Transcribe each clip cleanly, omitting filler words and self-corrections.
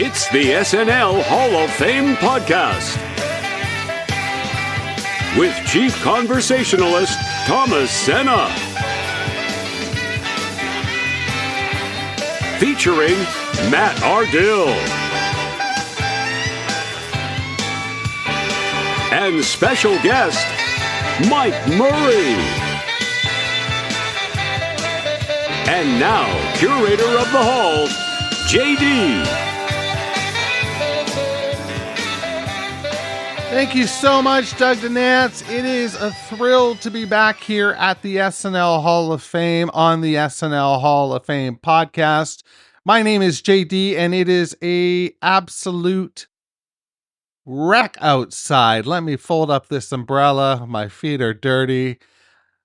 It's the SNL Hall of Fame podcast with Chief Conversationalist Thomas Senna. Featuring Matt Ardill. And special guest, Mike Murray. And now, curator of the hall, JD. Thank you so much, Doug DeNance. It is a thrill to be back here at the SNL Hall of Fame on the SNL Hall of Fame podcast. My name is JD, and it is a absolute wreck outside. Let me fold up this umbrella. My feet are dirty.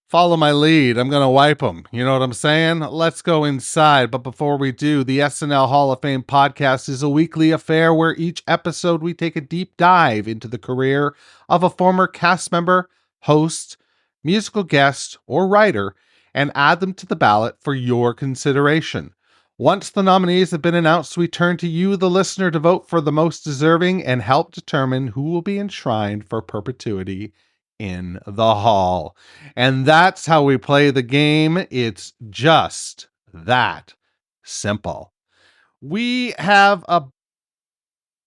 Follow my lead. I'm going to wipe them. You know what I'm saying? Let's go inside. But before we do, the SNL Hall of Fame podcast is a weekly affair where each episode we take a deep dive into the career of a former cast member, host, musical guest, or writer, and add them to the ballot for your consideration. Once the nominees have been announced, we turn to you, the listener, to vote for the most deserving and help determine who will be enshrined for perpetuity in the hall. And that's how we play the game. It's just that simple. We have a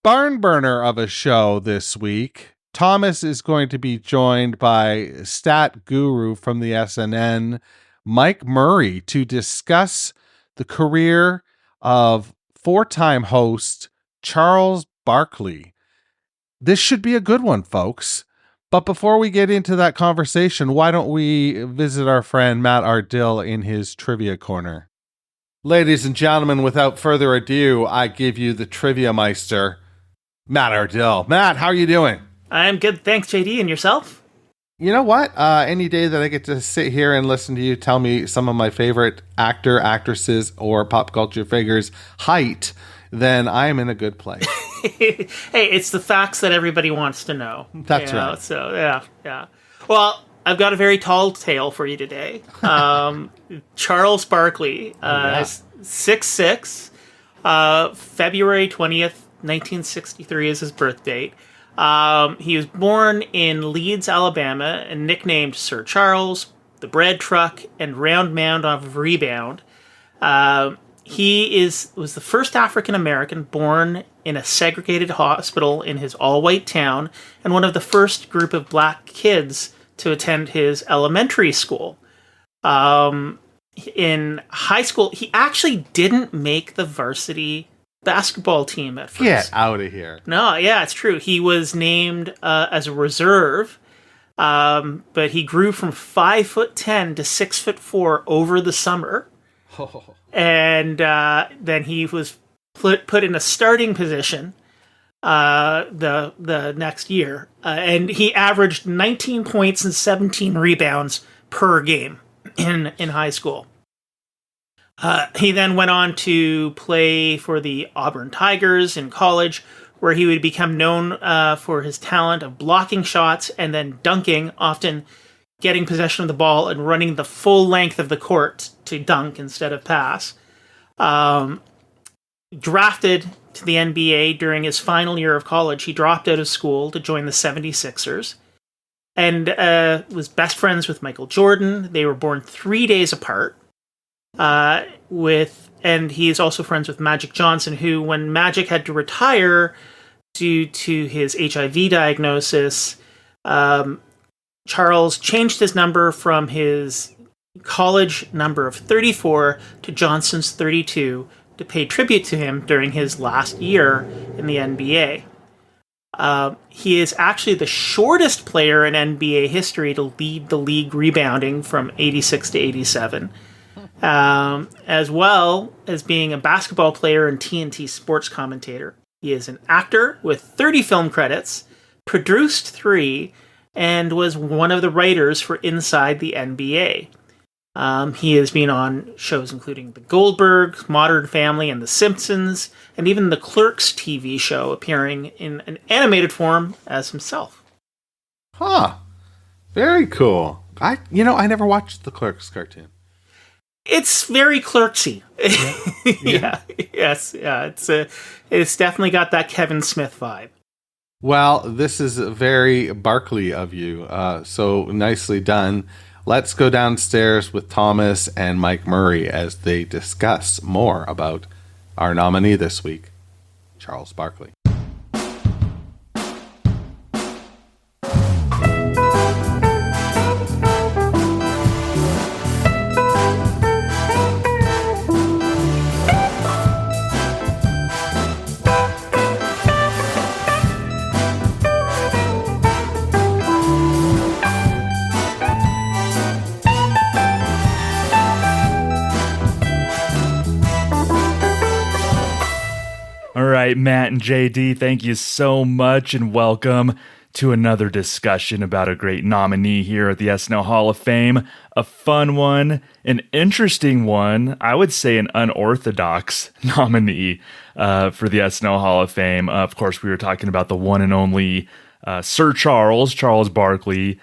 barnburner of a show this week. Thomas is going to be joined by stat guru from the SNN, Mike Murray, to discuss the career of four-time host Charles Barkley. This should be a good one, folks. But before we get into that conversation, why don't we visit our friend Matt Ardill in his trivia corner? Ladies and gentlemen, without further ado, I give you the Trivia Meister, Matt Ardill. Matt, how are you doing? I'm good, thanks, JD. And yourself? You know what? Any day that I get to sit here and listen to you tell me some of my favorite actor, actresses, or pop culture figures' height, then I am in a good place. Hey, it's the facts that everybody wants to know. That's right. So, yeah. Well, I've got a very tall tale for you today. Charles Barkley, 6'6", February 20th, 1963 is his birth date. He was born in Leeds, Alabama, and nicknamed Sir Charles, the bread truck, and round mound of rebound. He was the first African-American born in a segregated hospital in his all-white town, and one of the first group of black kids to attend his elementary school. In high school, he actually didn't make the varsity basketball team at first. Get out of here. No, yeah, it's true. He was named as a reserve, but he grew from 5'10" to 6'4" over the summer. Oh. And then he was put in a starting position the next year, and he averaged 19 points and 17 rebounds per game in high school. He then went on to play for the Auburn Tigers in college, where he would become known for his talent of blocking shots and then dunking, often getting possession of the ball and running the full length of the court to dunk instead of pass. Drafted to the NBA during his final year of college, he dropped out of school to join the 76ers and was best friends with Michael Jordan. They were born 3 days apart. And he is also friends with Magic Johnson, who, when Magic had to retire due to his HIV diagnosis, Charles changed his number from his college number of 34 to Johnson's 32 to pay tribute to him during his last year in the NBA. He is actually the shortest player in NBA history to lead the league rebounding from 86 to 87, as well as being a basketball player and TNT sports commentator. He is an actor with 30 film credits, produced 3, and was one of the writers for Inside the NBA. He has been on shows including The Goldberg, Modern Family, and The Simpsons, and even the Clerks TV show, appearing in an animated form as himself. Huh. Very cool. I never watched the Clerks cartoon. It's very Clerks-y. Yes. It's definitely got that Kevin Smith vibe. Well, this is very Barkley of you. So nicely done. Let's go downstairs with Thomas and Mike Murray as they discuss more about our nominee this week, Charles Barkley. All right, Matt and JD, thank you so much and welcome to another discussion about a great nominee here at the SNL Hall of Fame. A fun one, an interesting one, I would say an unorthodox nominee for the SNL Hall of Fame. Of course, we were talking about the one and only Sir Charles Barkley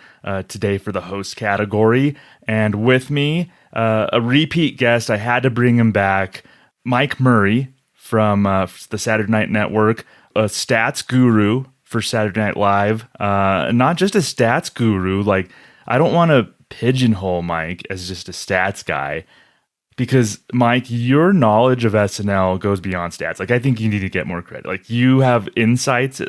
today for the host category. And with me, a repeat guest, I had to bring him back, Mike Murray, from the Saturday Night Network, a stats guru for Saturday Night Live. Not just a stats guru. Like, I don't want to pigeonhole Mike as just a stats guy, because Mike, your knowledge of SNL goes beyond stats. Like, I think you need to get more credit. Like, you have insights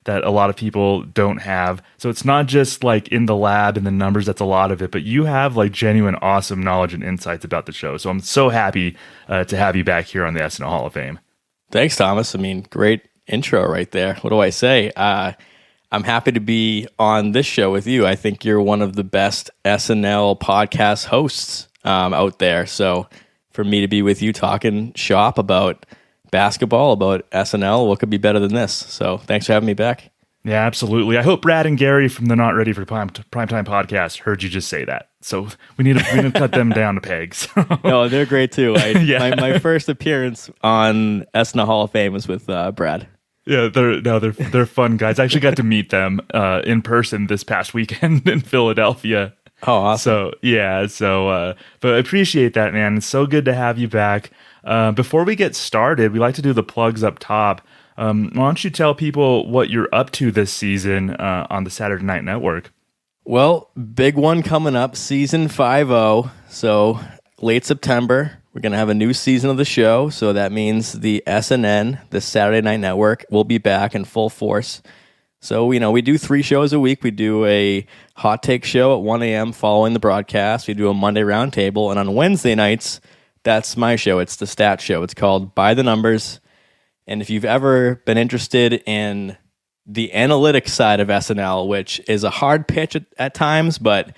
that a lot of people don't have. So it's not just like in the lab and the numbers, that's a lot of it, but you have like genuine awesome knowledge and insights about the show. So I'm so happy to have you back here on the SNL Hall of Fame. Thanks, Thomas. I mean, great intro right there. What do I say? I'm happy to be on this show with you. I think you're one of the best SNL podcast hosts out there. So for me to be with you talking shop about basketball, about SNL, what could be better than this? So thanks for having me back. Yeah, absolutely. I hope Brad and Gary from the Not Ready for Primetime podcast heard you just say that. So we need to cut them down to pegs. No, they're great too. My first appearance on SNL Hall of Fame was with Brad. Yeah, they're fun guys. I actually got to meet them in person this past weekend in Philadelphia. Oh, awesome. But I appreciate that, man. It's so good to have you back. Before we get started, we like to do the plugs up top. Why don't you tell people what you're up to this season on the Saturday Night Network? Well, big one coming up, season 5-0. So late September, we're going to have a new season of the show. So that means the SNN, the Saturday Night Network, will be back in full force. So, we do 3 shows a week. We do a hot take show at 1 a.m. following the broadcast. We do a Monday roundtable. And on Wednesday nights, that's my show. It's the stats show. It's called By the Numbers. And if you've ever been interested in the analytics side of SNL, which is a hard pitch at times, but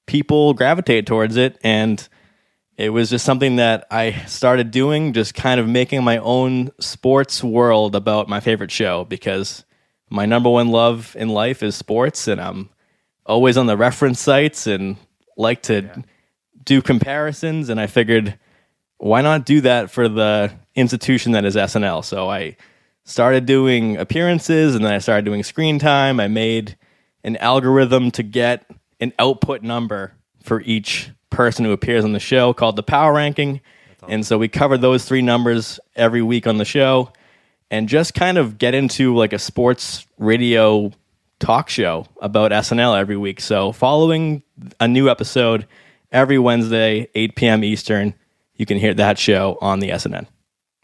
people gravitate towards it. And it was just something that I started doing, just kind of making my own sports world about my favorite show, because my number one love in life is sports, and I'm always on the reference sites and like to do comparisons. And I figured, why not do that for the institution that is SNL? So I started doing appearances, and then I started doing screen time. I made an algorithm to get an output number for each person who appears on the show called the Power Ranking. Awesome. And so we cover those 3 numbers every week on the show, and just kind of get into like a sports radio talk show about SNL every week. So following a new episode every Wednesday, 8 p.m. Eastern, you can hear that show on the SNN.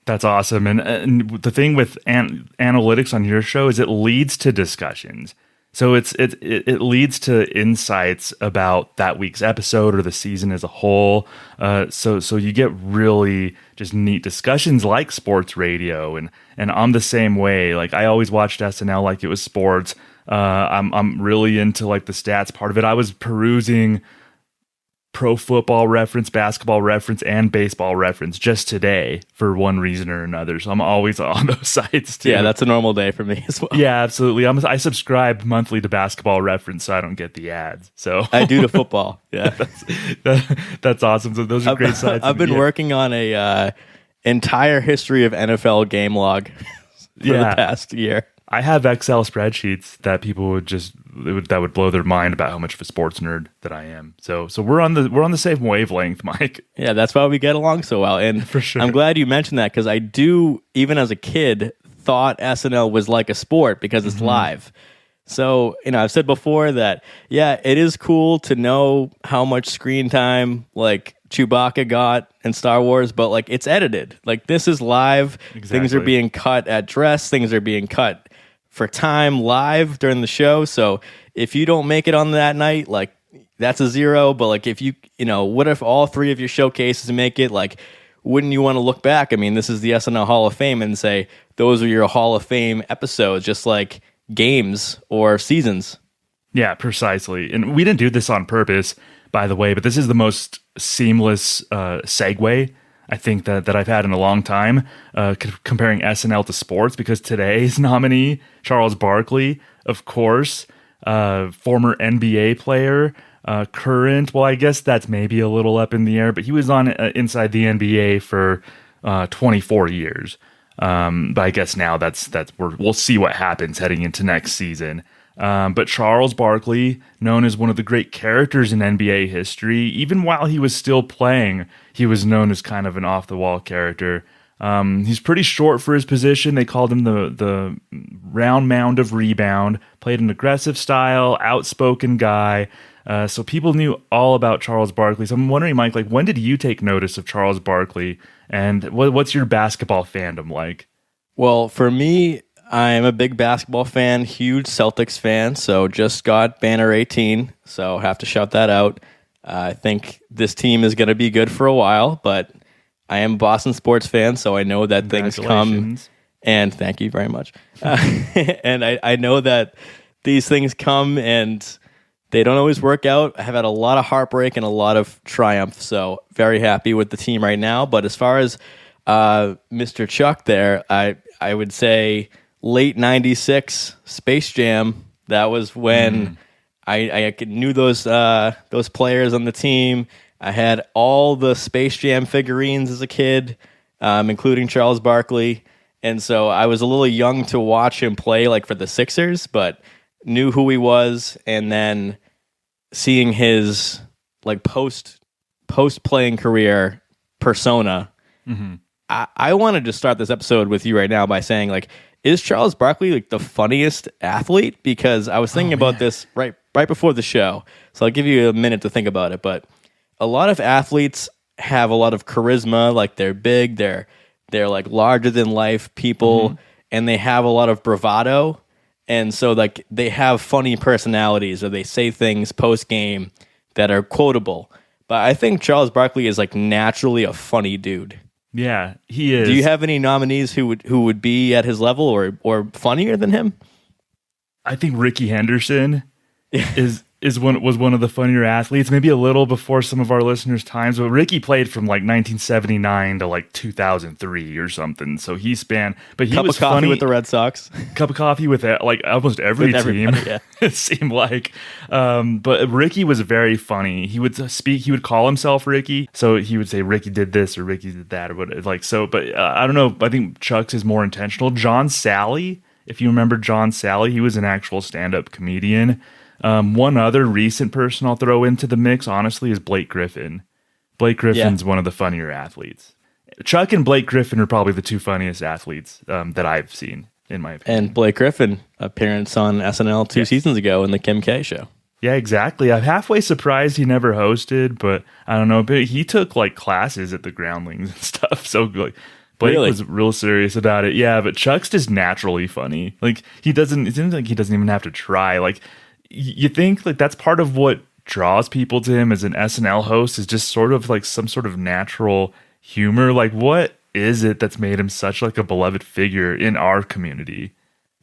That's awesome. And the thing with analytics on your show is it leads to discussions. So it leads to insights about that week's episode or the season as a whole. So you get really just neat discussions like sports radio. And I'm the same way. Like, I always watched SNL like it was sports. I'm really into like the stats part of it. I was perusing Pro Football Reference, Basketball Reference, and Baseball Reference just today for one reason or another. So I'm always on those sites too. Yeah, that's a normal day for me as well. Yeah, absolutely. I subscribe monthly to Basketball Reference so I don't get the ads. So I do to football. Yeah, that's awesome. So those are great sites. I've been working on a entire history of NFL game log for the past year. I have Excel spreadsheets that people that would blow their mind about how much of a sports nerd that I am. So we're on the same wavelength, Mike. Yeah, that's why we get along so well. And For sure. I'm glad you mentioned that, because I do, even as a kid, thought SNL was like a sport because it's live. So, I've said before that, yeah, it is cool to know how much screen time like Chewbacca got in Star Wars, but like it's edited. Like this is live. Exactly. Things are being cut at dress. Things are being cut for time live during the show. So if you don't make it on that night, like that's a 0. But like if what if all 3 of your showcases make it? Like, wouldn't you want to look back? I mean, this is the SNL Hall of Fame and say those are your Hall of Fame episodes, just like games or seasons. Yeah, precisely. And we didn't do this on purpose, by the way, but this is the most seamless segue I think that I've had in a long time, comparing SNL to sports, because today's nominee, Charles Barkley, of course, former NBA player, current, well, I guess that's maybe a little up in the air, but he was on inside the NBA for 24 years. But I guess now we'll see what happens heading into next season. But Charles Barkley, known as one of the great characters in NBA history, even while he was still playing, he was known as kind of an off-the-wall character. He's pretty short for his position. They called him the round mound of rebound, played an aggressive style, outspoken guy. So people knew all about Charles Barkley. So I'm wondering, Mike, like, when did you take notice of Charles Barkley? And what's your basketball fandom like? Well, for me, I'm a big basketball fan, huge Celtics fan, so just got banner 18, so have to shout that out. I think this team is going to be good for a while, but I am a Boston sports fan, so I know that things come, and thank you very much. And I know that these things come and they don't always work out. I have had a lot of heartbreak and a lot of triumph, so very happy with the team right now. But as far as Mr. Chuck there, I would say late 96 Space Jam. That was when I knew those players on the team. I had all the Space Jam figurines as a kid, including Charles Barkley. And so I was a little young to watch him play like for the Sixers, but knew who he was. And then seeing his like post playing career persona, I wanted to start this episode with you right now by saying, like, is Charles Barkley like the funniest athlete? Because I was thinking about this right before the show. So I'll give you a minute to think about it. But a lot of athletes have a lot of charisma, like they're big, they're like larger than life people, and they have a lot of bravado. And so like they have funny personalities, or they say things post game that are quotable. But I think Charles Barkley is like naturally a funny dude. Yeah, he is. Do you have any nominees who would be at his level or funnier than him? I think Ricky Henderson was one of the funnier athletes, maybe a little before some of our listeners' times. But Ricky played from like 1979 to like 2003 or something. So he spanned. But he Cup was of coffee funny with the Red Sox. Cup of coffee with like almost every team. Yeah. It seemed like. But Ricky was very funny. He would speak. He would call himself Ricky. So he would say Ricky did this or Ricky did that or what. Like so. But I don't know. I think Chuck's is more intentional. John Sally, if you remember John Sally, he was an actual stand-up comedian. One other recent person I'll throw into the mix, honestly, is Blake Griffin. Blake Griffin's one of the funnier athletes. Chuck and Blake Griffin are probably the two funniest athletes that I've seen, in my opinion. And Blake Griffin, appearance on SNL 2 seasons ago in the Kim K show. Yeah, exactly. I'm halfway surprised he never hosted, but I don't know. But he took like classes at the Groundlings and stuff. So like, Blake was real serious about it. Yeah, but Chuck's just naturally funny. Like it seems like he doesn't even have to try. Like, you think like that's part of what draws people to him as an SNL host, is just sort of like some sort of natural humor. Like, what is it that's made him such like a beloved figure in our community?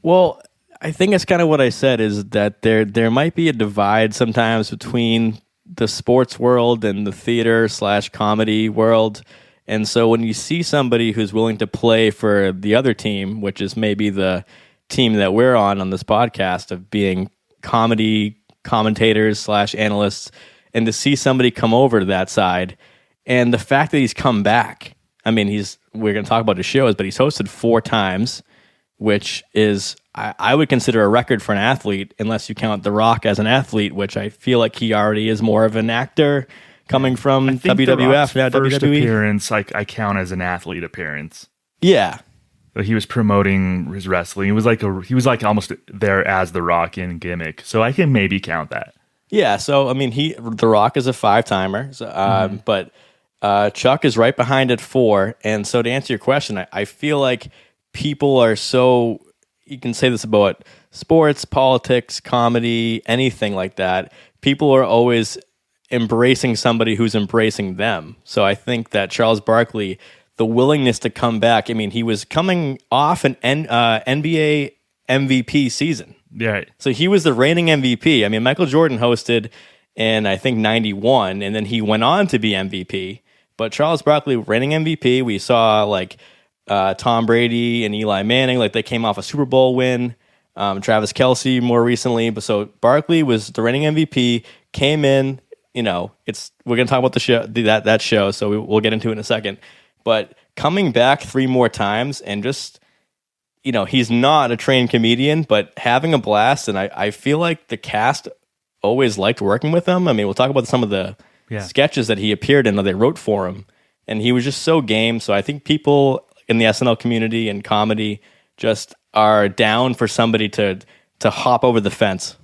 Well, I think it's kind of what I said, is that there might be a divide sometimes between the sports world and the theater/comedy world. And so when you see somebody who's willing to play for the other team, which is maybe the team that we're on this podcast, of being comedy commentators/analysts, and to see somebody come over to that side, and the fact that he's come back. I mean, we're going to talk about his shows, but he's hosted 4 times. which is I would consider a record for an athlete, unless you count The Rock as an athlete, which I feel like he already is more of an actor coming from WWF, now first WWE. Appearance, I count as an athlete appearance. Yeah. So he was promoting his wrestling. He was like almost there as The Rock in gimmick. So I can maybe count that. Yeah. So I mean, The Rock is a 5-timer, but Chuck is right behind at 4. And so to answer your question, I feel like people are so. You can say this about sports, politics, comedy, anything like that. People are always embracing somebody who's embracing them. So I think that Charles Barkley, the willingness to come back, I mean, he was coming off an NBA MVP season. Yeah. So he was the reigning MVP. I mean, Michael Jordan hosted in, I think, 91, and then he went on to be MVP. But Charles Barkley, reigning MVP, we saw like Tom Brady and Eli Manning, like they came off a Super Bowl win. Travis Kelce more recently. But so Barkley was the reigning MVP, came in, we're going to talk about the show, that show, so we'll get into it in a second. But coming back 3 more times and just, he's not a trained comedian, but having a blast. And I feel like the cast always liked working with him. I mean, we'll talk about some of the sketches that he appeared in that they wrote for him. And he was just so game. So I think people in the SNL community and comedy just are down for somebody to hop over the fence.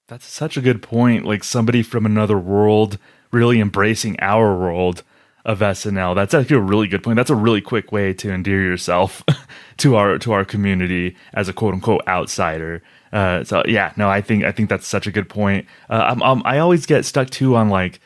That's such a good point. Like somebody from another world really embracing our world of SNL. That's actually a really good point. That's a really quick way to endear yourself to our community as a quote unquote outsider. I think that's such a good point. I always get stuck too on like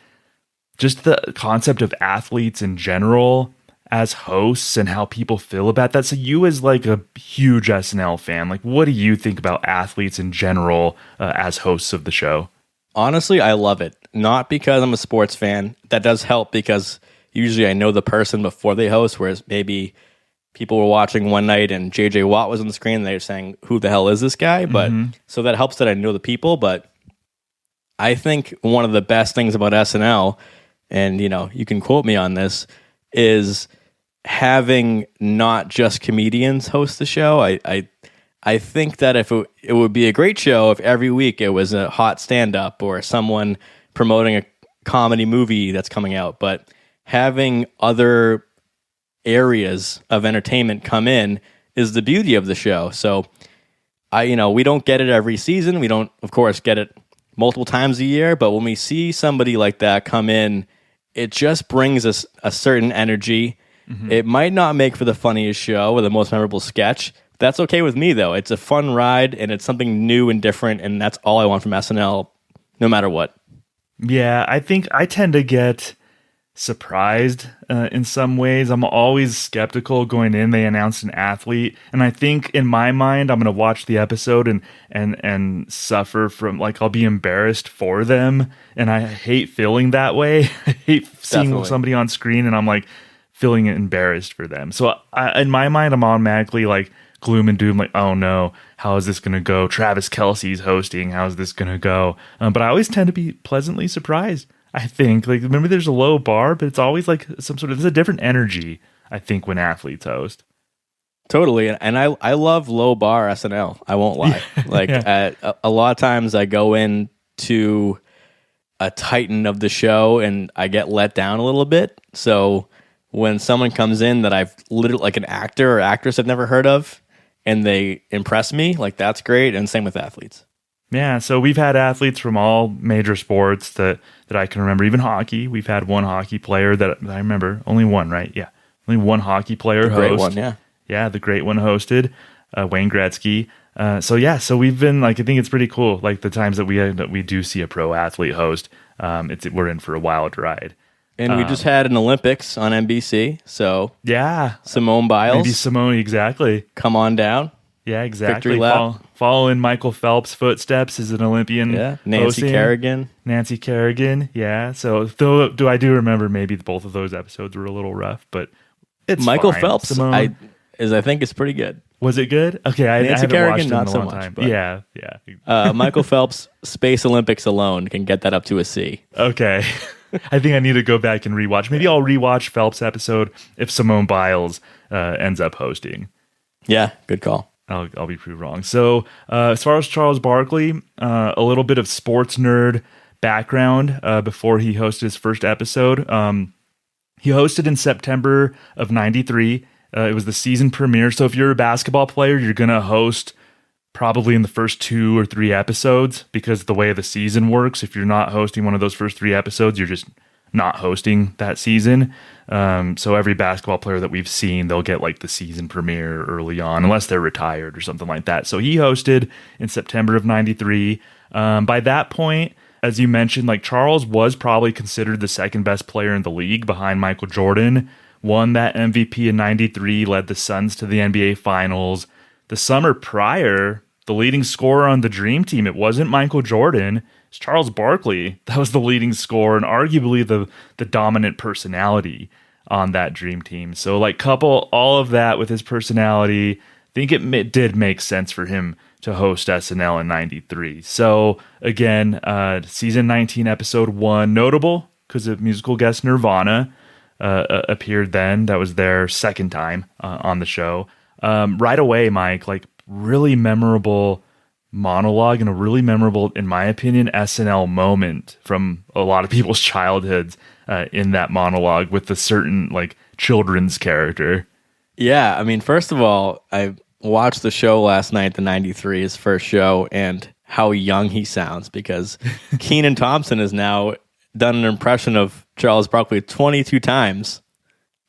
just the concept of athletes in general as hosts and how people feel about that. So you as like a huge SNL fan, like what do you think about athletes in general as hosts of the show? Honestly, I love it. Not because I'm a sports fan. That does help because usually I know the person before they host, whereas maybe people were watching one night and JJ Watt was on the screen and they're saying, who the hell is this guy? But so that helps that I know the people. But I think one of the best things about SNL, and you can quote me on this, is having not just comedians host the show. I think that if it would be a great show if every week it was a hot stand-up or someone promoting a comedy movie that's coming out, but having other areas of entertainment come in is the beauty of the show. So we don't get it every season. We don't, of course, get it multiple times a year, but when we see somebody like that come in, it just brings us a certain energy. It might not make for the funniest show or the most memorable sketch. That's okay with me, though. It's a fun ride, and it's something new and different, and that's all I want from SNL, no matter what. Yeah, I think I tend to get surprised in some ways. I'm always skeptical going in. They announced an athlete, and I think in my mind, I'm going to watch the episode and suffer from, like, I'll be embarrassed for them, and I hate feeling that way. I hate seeing somebody on screen, and I'm like, feeling embarrassed for them. So in my mind, I'm automatically like gloom and doom, like, oh no, how is this going to go? Travis Kelce's hosting. How is this going to go? But I always tend to be pleasantly surprised. I think like, remember there's a low bar, but it's always like there's a different energy, I think, when athletes host. Totally. And I love low bar SNL. I won't lie. A lot of times I go into a titan of the show and I get let down a little bit. So when someone comes in that I've literally, like an actor or actress I've never heard of, and they impress me, like that's great. And same with athletes. Yeah, so we've had athletes from all major sports that I can remember. Even hockey, we've had one hockey player that I remember. Only one, right? Yeah, only one hockey player host. Great one, yeah. Yeah, the great one hosted, Wayne Gretzky. So we've been like, I think it's pretty cool. Like the times that we do see a pro athlete host, we're in for a wild ride. And we just had an Olympics on NBC, so yeah, Simone Biles. Maybe Simone, exactly. Come on down. Yeah, exactly. Follow in Michael Phelps' footsteps as an Olympian. Yeah, Nancy Kerrigan. Yeah. So do I remember maybe both of those episodes were a little rough, but it's Michael fine. Phelps. Simone, I think it's pretty good. Was it good? Okay, I Nancy haven't Kerrigan, watched it in not a so long much, time. but Yeah. Michael Phelps' Space Olympics alone can get that up to a C. Okay. I think I need to go back and rewatch. Maybe I'll rewatch Phelps' episode if Simone Biles ends up hosting. Yeah, good call. I'll be proved wrong. So as far as Charles Barkley, a little bit of sports nerd background before he hosted his first episode. He hosted in September of 93. It was the season premiere. So if you're a basketball player, you're going to host probably in the first 2 or 3 episodes, because the way the season works, if you're not hosting one of those first 3 episodes, you're just not hosting that season. So every basketball player that we've seen, they'll get like the season premiere early on, unless they're retired or something like that. So he hosted in September of 93. By that point, as you mentioned, like Charles was probably considered the second best player in the league behind Michael Jordan, won that MVP in 93, led the Suns to the NBA Finals. The summer prior, the leading scorer on the Dream Team, it wasn't Michael Jordan, it's Charles Barkley. That was the leading scorer and arguably the dominant personality on that Dream Team. So like couple all of that with his personality, I think it did make sense for him to host SNL in 93. So again, season 19, episode 1, notable because of musical guest Nirvana appeared then. That was their second time on the show. Right away, Mike, like really memorable monologue and a really memorable, in my opinion, SNL moment from a lot of people's childhoods in that monologue with a certain like children's character. Yeah, I mean, first of all, I watched the show last night, the 93, his first show, and how young he sounds, because Kenan Thompson has now done an impression of Charles Barkley 22 times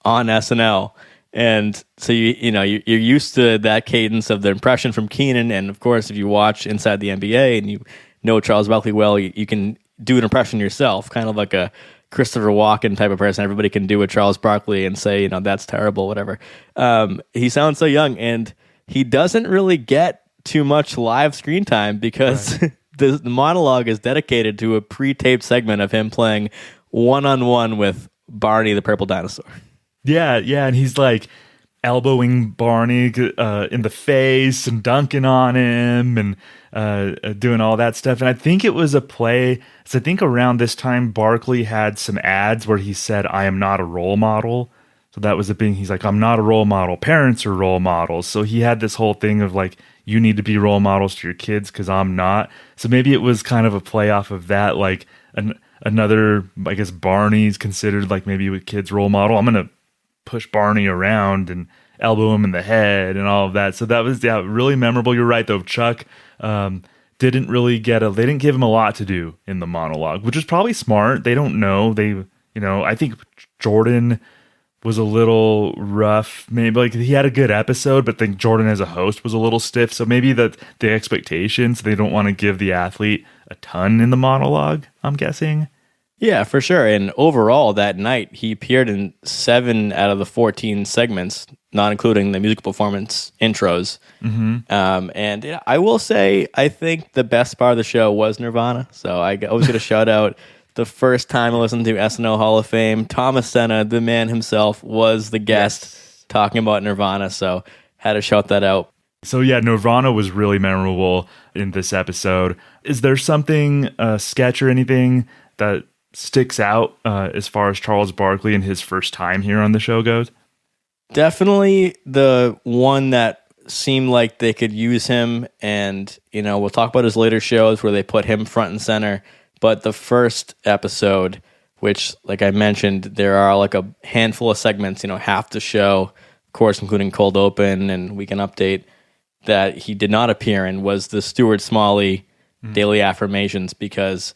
on SNL. And so you're used to that cadence of the impression from Kenan, and of course, if you watch Inside the NBA and you know Charles Barkley well, you can do an impression yourself, kind of like a Christopher Walken type of person. Everybody can do a Charles Barkley and say, that's terrible, whatever. He sounds so young, and he doesn't really get too much live screen time because right. the monologue is dedicated to a pre-taped segment of him playing one-on-one with Barney the Purple Dinosaur. Yeah, and he's like elbowing Barney in the face and dunking on him and doing all that stuff. And I think it was a play. So I think around this time, Barkley had some ads where he said, "I am not a role model." So that was a thing. He's like, "I'm not a role model. Parents are role models." So he had this whole thing of like, you need to be role models to your kids because I'm not. So maybe it was kind of a play off of that. Like another, I guess Barney's considered like maybe with kids role model. I'm going to push Barney around and elbow him in the head and all of that. So that was really memorable. You're right though. Chuck didn't really they didn't give him a lot to do in the monologue, which is probably smart. They don't know. I think Jordan was a little rough. Maybe like he had a good episode, but then Jordan as a host was a little stiff. So maybe the expectations, they don't want to give the athlete a ton in the monologue, I'm guessing. Yeah, for sure. And overall, that night, he appeared in 7 out of the 14 segments, not including the musical performance intros. Mm-hmm. And I will say, I think the best part of the show was Nirvana. So I was going to shout out the first time I listened to SNL Hall of Fame. Thomas Senna, the man himself, was the guest talking about Nirvana. So had to shout that out. So yeah, Nirvana was really memorable in this episode. Is there something, sketch or anything that sticks out as far as Charles Barkley and his first time here on the show goes? Definitely the one that seemed like they could use him, and we'll talk about his later shows where they put him front and center, but the first episode, which like I mentioned, there are like a handful of segments, half the show, of course including Cold Open and Weekend Update, that he did not appear in, was the Stuart Smalley Daily Affirmations, because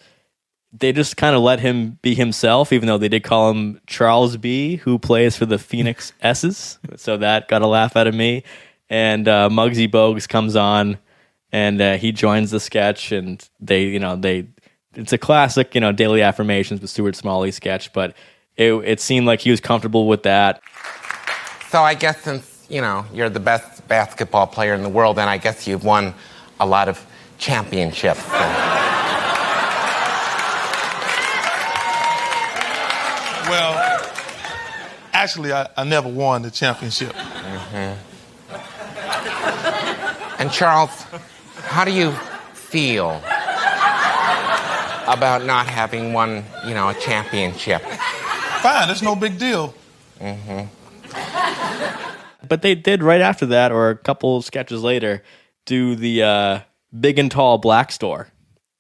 they just kind of let him be himself, even though they did call him Charles B, who plays for the Phoenix S's. So that got a laugh out of me. And Muggsy Bogues comes on, and he joins the sketch, and it's a classic, Daily Affirmations with Stuart Smalley sketch, but it seemed like he was comfortable with that. So I guess since, you're the best basketball player in the world, and I guess you've won a lot of championships. Well, actually, I never won the championship. Mm-hmm. And Charles, how do you feel about not having won, a championship? Fine, it's no big deal. Mm-hmm. But they did right after that, or a couple sketches later, do the big and tall black store.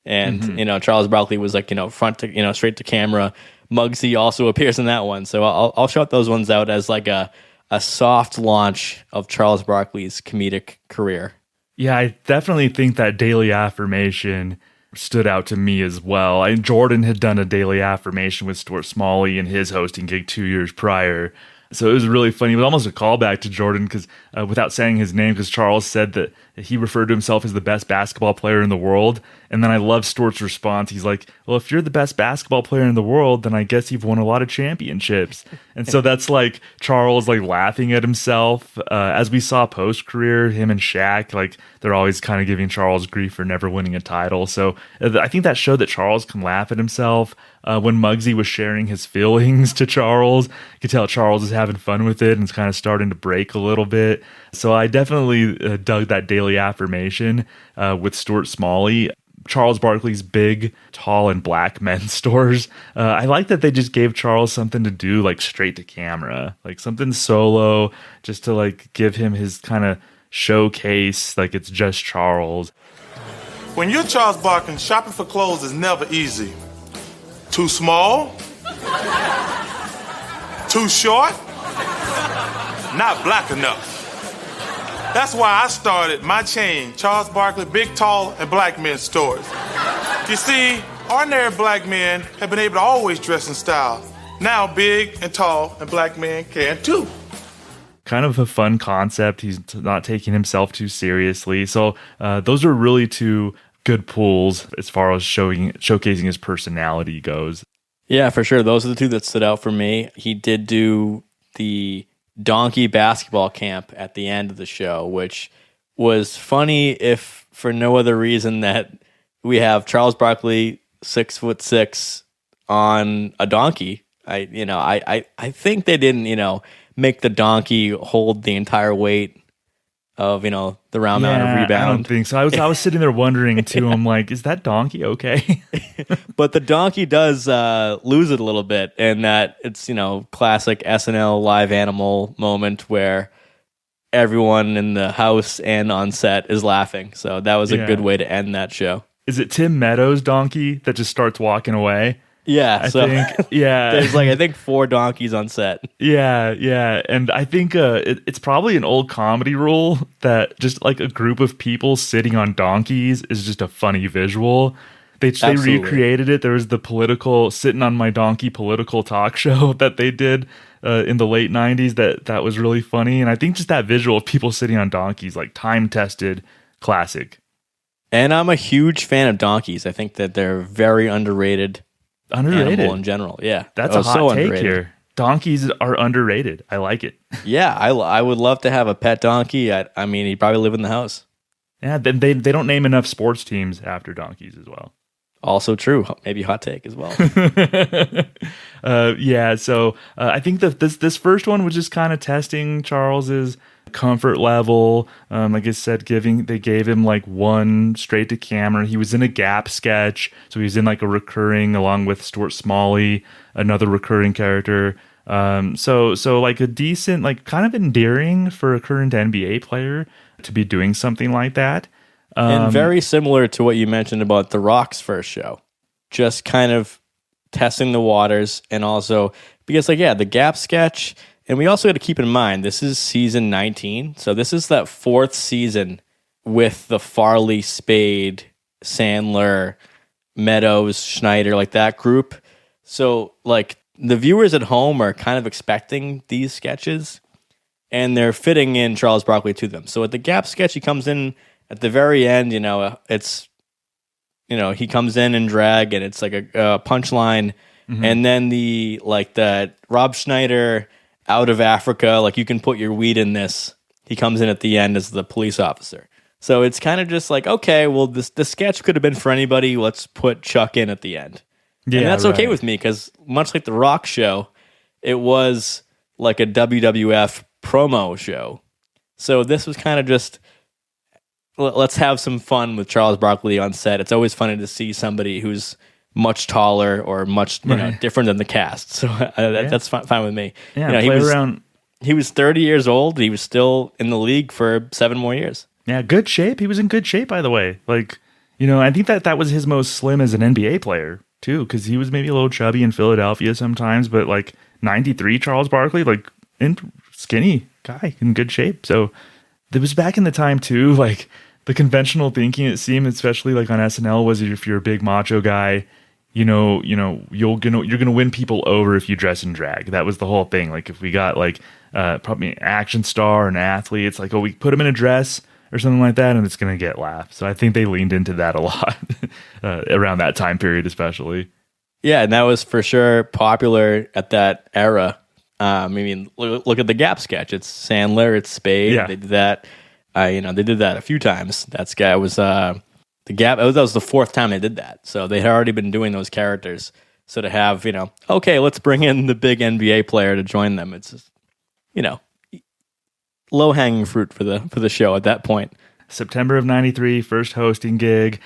And, Charles Barkley was like, front to, straight to camera. Muggsy also appears in that one. So I'll shout those ones out as like a soft launch of Charles Barkley's comedic career. Yeah, I definitely think that daily affirmation stood out to me as well. Jordan had done a daily affirmation with Stuart Smalley in his hosting gig 2 years prior. So it was really funny. It was almost a callback to Jordan because without saying his name, because Charles said that he referred to himself as the best basketball player in the world. And then I love Stuart's response. He's like, well, if you're the best basketball player in the world, then I guess you've won a lot of championships. And so that's like Charles like laughing at himself. As we saw post-career, him and Shaq, like they're always kind of giving Charles grief for never winning a title. So I think that showed that Charles can laugh at himself. When Muggsy was sharing his feelings to Charles, you could tell Charles is having fun with it and it's kind of starting to break a little bit. So I definitely dug that daily affirmation with Stuart Smalley. Charles Barkley's big, tall, and black men's stores. I like that they just gave Charles something to do, like straight to camera, like something solo, just to like give him his kind of showcase, like it's just Charles. When you're Charles Barkley, shopping for clothes is never easy. Too small? Too short? Not black enough. That's why I started my chain, Charles Barkley Big, Tall, and Black Men's Stores. You see, ordinary black men have been able to always dress in style. Now big and tall and black men can too. Kind of a fun concept. He's not taking himself too seriously. So those are really two good pulls as far as showcasing his personality goes. Yeah, for sure. Those are the two that stood out for me. He did do the donkey basketball camp at the end of the show, which was funny if for no other reason that we have Charles Barkley 6'6" on a donkey. I think they didn't, make the donkey hold the entire weight of, the round mound of rebound. I don't think so. I was sitting there wondering too. I'm like, is that donkey okay? But the donkey does lose it a little bit, and that it's classic SNL live animal moment where everyone in the house and on set is laughing. So that was a good way to end that show. Is it Tim Meadows' donkey that just starts walking away? Yeah, I think there's I think 4 donkeys on set. Yeah, and I think it's probably an old comedy rule that just like a group of people sitting on donkeys is just a funny visual. They recreated it. There was the political sitting on my donkey political talk show that they did in the late 90s that was really funny, and I think just that visual of people sitting on donkeys, like time-tested classic. And I'm a huge fan of donkeys. I think that they're very underrated. Animal in general. Yeah, that's a hot take here. Donkeys are underrated. I like it. Yeah, I would love to have a pet donkey. I mean, he'd probably live in the house. Yeah, they don't name enough sports teams after donkeys as well. Also true. Maybe hot take as well. So I think that this first one was just kind of testing Charles's comfort level. Like I said, they gave him like one straight to camera. He was in a Gap sketch, so he was in like a recurring along with Stuart Smalley, another recurring character. So like a decent, like kind of endearing for a current NBA player to be doing something like that. And very similar to what you mentioned about The Rock's first show, just kind of testing the waters, and also because the Gap sketch. And we also got to keep in mind, this is season 19. So this is that 4th season with the Farley, Spade, Sandler, Meadows, Schneider, like that group. So like the viewers at home are kind of expecting these sketches, and they're fitting in Charles Barkley to them. So at the Gap sketch, he comes in at the very end, it's, he comes in drag, and it's like a punchline. Mm-hmm. And then the Rob Schneider out of Africa, like you can put your weed in this. He comes in at the end as the police officer. So it's kind of just like, okay, well, the sketch could have been for anybody. Let's put Chuck in at the end. Yeah, and that's okay with me, because much like The Rock show, it was like a WWF promo show. So this was kind of just, let's have some fun with Charles Barkley on set. It's always funny to see somebody who's much taller or much different than the cast. So that's fine with me. Yeah, play around he was 30 years old. He was still in the league for 7 more years. Yeah, good shape. He was in good shape, by the way. Like, I think that was his most slim as an NBA player, too, because he was maybe a little chubby in Philadelphia sometimes, but like 93 Charles Barkley, like skinny guy in good shape. So it was back in the time, too, like the conventional thinking, it seemed, especially like on SNL, was if you're a big macho guy, you're gonna win people over if you dress in drag. That was the whole thing. Like if we got like probably an action star, an athlete, it's like, we put him in a dress or something like that, and it's gonna get laughs. So I think they leaned into that a lot around that time period, especially. Yeah, and that was for sure popular at that era. I mean, look at the Gap sketch. It's Sandler, it's Spade. Yeah. They did that. They did that a few times. That guy was the Gap. That was the 4th time they did that. So they had already been doing those characters. So to have, okay, let's bring in the big NBA player to join them. It's just, low hanging fruit for the show at that point. September of 93, first hosting gig.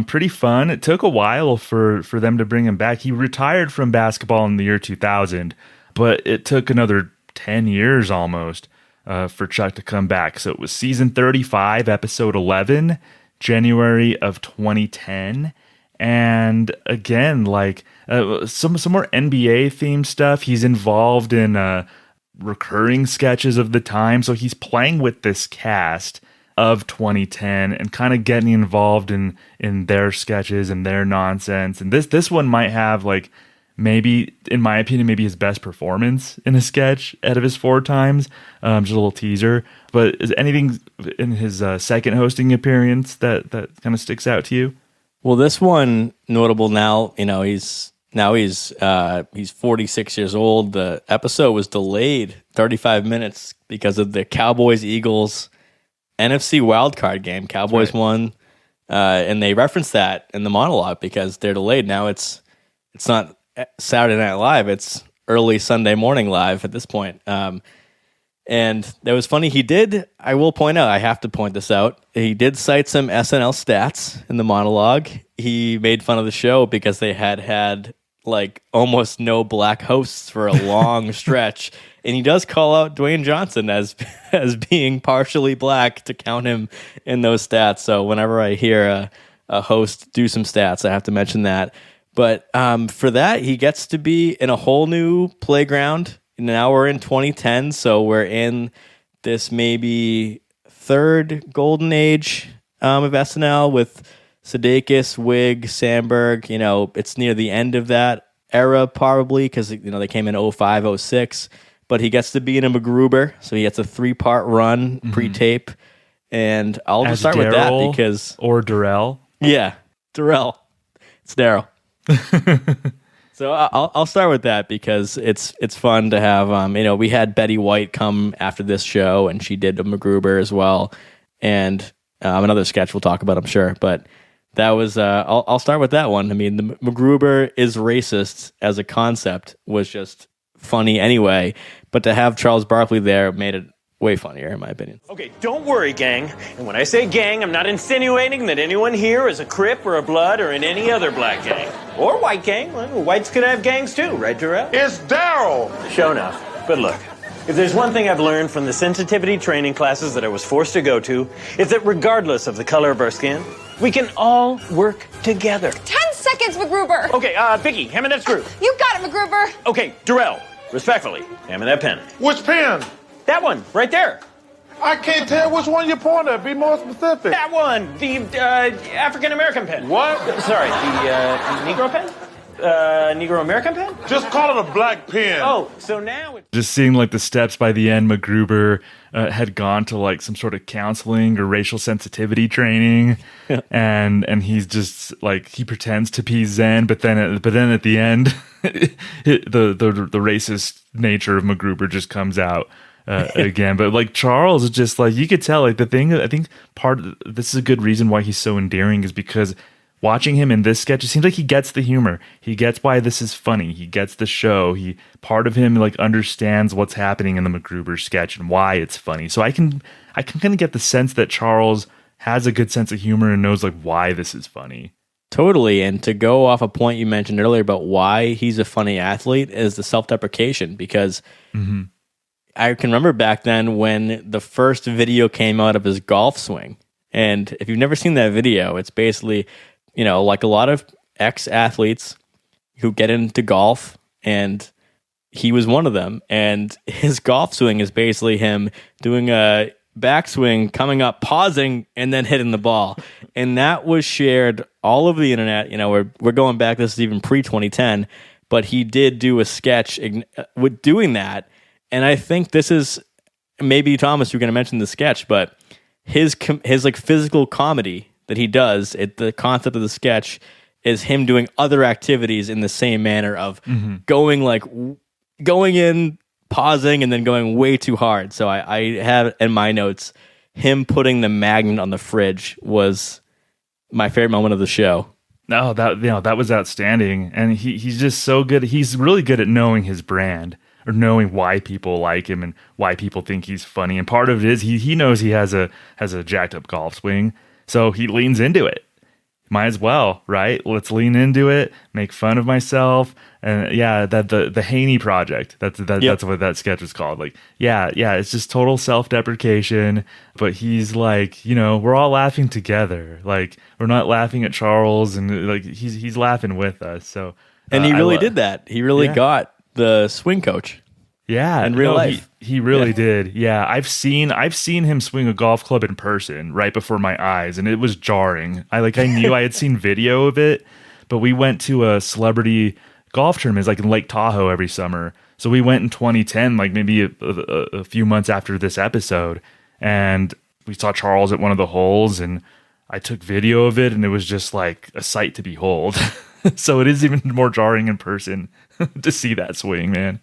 Pretty fun. It took a while for them to bring him back. He retired from basketball in the year 2000, but it took another 10 years almost for Chuck to come back. So it was season 35, episode 11, January of 2010. And again, like some more NBA themed stuff. He's involved in recurring sketches of the time. So he's playing with this cast of 2010 and kind of getting involved in their sketches and their nonsense. And this one might have, like, maybe, in my opinion, maybe his best performance in a sketch out of his 4 times. Just a little teaser. But is anything in his second hosting appearance that kind of sticks out to you? Well, this one notable now. He's 46 years old. The episode was delayed 35 minutes because of the Cowboys-Eagles NFC wildcard game. Cowboys won, and they referenced that in the monologue because they're delayed. Now it's not Saturday Night Live, it's early Sunday morning live at this point. And that was funny. I will point out, I have to point this out, he did cite some SNL stats in the monologue. He made fun of the show because they had like almost no black hosts for a long stretch. And he does call out Dwayne Johnson as being partially black to count him in those stats. So whenever I hear a host do some stats, I have to mention that. But for that, he gets to be in a whole new playground. Now we're in 2010, so we're in this maybe 3rd golden age of SNL with Sudeikis, Wig, Sandberg. It's near the end of that era probably because they came in 05, 06. But he gets to be in a MacGruber, so he gets a 3-part run pre-tape. And I'll just start with that because... Or Darrell. Yeah, Darrell. It's Daryl. So I'll start with that because it's fun to have. We had Betty White come after this show, and she did a MacGruber as well. And another sketch we'll talk about, I'm sure. But that was... I'll start with that one. I mean, the MacGruber is racist as a concept was just... funny anyway, but to have Charles Barkley there made it way funnier in my opinion. Okay, don't worry, gang. And when I say gang, I'm not insinuating that anyone here is a Crip or a Blood or in any other black gang. Or white gang. Well, whites could have gangs too, right, Terrell? It's Daryl. Sure enough. But look, if there's one thing I've learned from the sensitivity training classes that I was forced to go to, it's that regardless of the color of our skin, we can all work together. 10 seconds, MacGruber. Okay, Vicky, hand me that screw. You got it, MacGruber. Okay, Darrell. Respectfully, hand me that pen. Which pen? That one, right there. I can't tell which one you point at. Be more specific. That one, the African-American pen. What? Sorry, the Negro pen? Negro-American pen? Just call it a black pen. Oh, so now it's... Just seeing like the steps by the end, MacGruber had gone to like some sort of counseling or racial sensitivity training, and he's just like he pretends to be Zen, but then at the end, the racist nature of MacGruber just comes out again. But like Charles is just like you could tell like the thing. I think this is a good reason why he's so endearing is because watching him in this sketch, it seems like he gets the humor. He gets why this is funny. He gets the show. Part of him like understands what's happening in the MacGruber sketch and why it's funny. So I can kind of get the sense that Charles has a good sense of humor and knows like why this is funny. Totally. And to go off a point you mentioned earlier about why he's a funny athlete is the self-deprecation because I can remember back then when the first video came out of his golf swing. And if you've never seen that video, it's basically, like a lot of ex-athletes who get into golf, and he was one of them. And his golf swing is basically him doing a backswing, coming up, pausing, and then hitting the ball. And that was shared all over the internet. We're going back, this is even pre-2010, but he did do a sketch with doing that. And I think this is, maybe Thomas, you're going to mention the sketch, but his like physical comedy that he does, the concept of the sketch is him doing other activities in the same manner of going in, pausing, and then going way too hard. So I have in my notes, him putting the magnet on the fridge was my favorite moment of the show. No, that was outstanding. And he's just so good. He's really good at knowing his brand, or knowing why people like him and why people think he's funny. And part of it is he knows he has a jacked up golf swing, so he leans into it. Might as well, right? Let's lean into it, make fun of myself. And yeah, that the Haney Project, that's what that sketch was called. Like, yeah, it's just total self-deprecation, but he's like, we're all laughing together. Like, we're not laughing at Charles, and like he's laughing with us. So and he really did that. He really got the swing coach. Yeah, in real life. He really did. Yeah, I've seen him swing a golf club in person right before my eyes, and it was jarring. I knew I had seen video of it, but we went to a celebrity golf tournament, like in Lake Tahoe every summer. So we went in 2010, like maybe a few months after this episode, and we saw Charles at one of the holes, and I took video of it, and it was just like a sight to behold. So it is even more jarring in person to see that swing, man.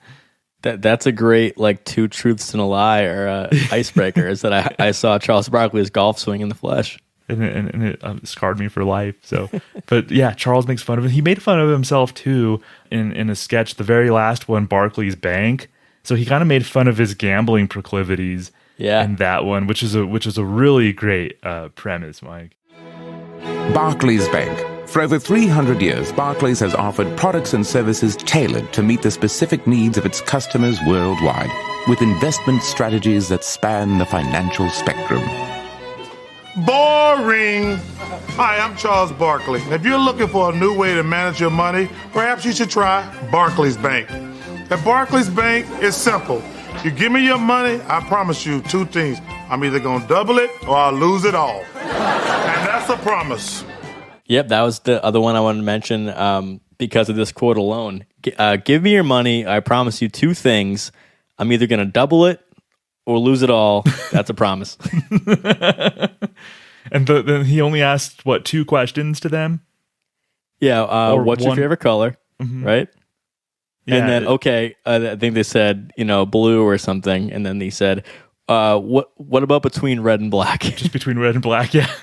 That's a great, like, 2 truths and a lie, or icebreaker, is that I saw Charles Barkley's golf swing in the flesh. And it scarred me for life. So, but yeah, Charles makes fun of it. He made fun of himself too in a sketch, the very last one, Barkley's Bank. So he kind of made fun of his gambling proclivities in that one, which is a really great premise, Mike. Barkley's Bank. For over 300 years, Barclays has offered products and services tailored to meet the specific needs of its customers worldwide, with investment strategies that span the financial spectrum. Boring. Hi, I'm Charles Barkley. If you're looking for a new way to manage your money, perhaps you should try Barkley's Bank. At Barkley's Bank, it's simple. You give me your money, I promise you 2 things. I'm either going to double it or I'll lose it all. And that's a promise. Yep, that was the other one I wanted to mention because of this quote alone. Give me your money, I promise you 2 things. I'm either going to double it or lose it all. That's a promise. And then he only asked, 2 questions to them? Yeah, what's your favorite color, right? Yeah, and then, I think they said, blue or something. And then they said, what about between red and black? Just between red and black, yeah.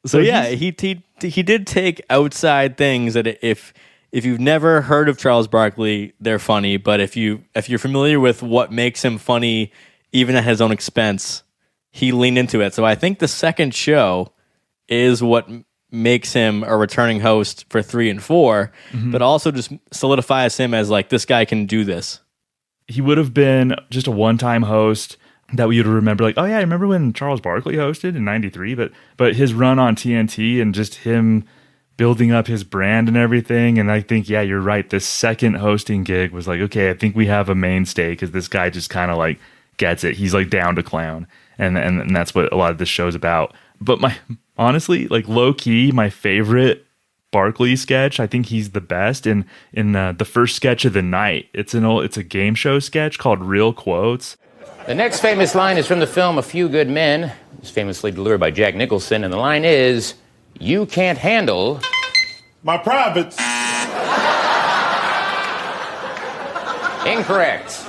So yeah, he did take outside things that if you've never heard of Charles Barkley, they're funny. But if you're familiar with what makes him funny, even at his own expense, he leaned into it. So I think the second show is what makes him a returning host for 3 and 4, but also just solidifies him as like, this guy can do this. He would have been just a one-time host that we would remember, like, oh yeah, I remember when Charles Barkley hosted in '93, but his run on TNT and just him building up his brand and everything. And I think, yeah, you're right. This second hosting gig was like, okay, I think we have a mainstay because this guy just kind of like gets it. He's like down to clown, and that's what a lot of this show's about. But honestly, like low key, my favorite Barkley sketch, I think he's the best. In the first sketch of the night, it's a game show sketch called Real Quotes. The next famous line is from the film A Few Good Men. It was famously delivered by Jack Nicholson, and the line is, "You can't handle my privates." Incorrect.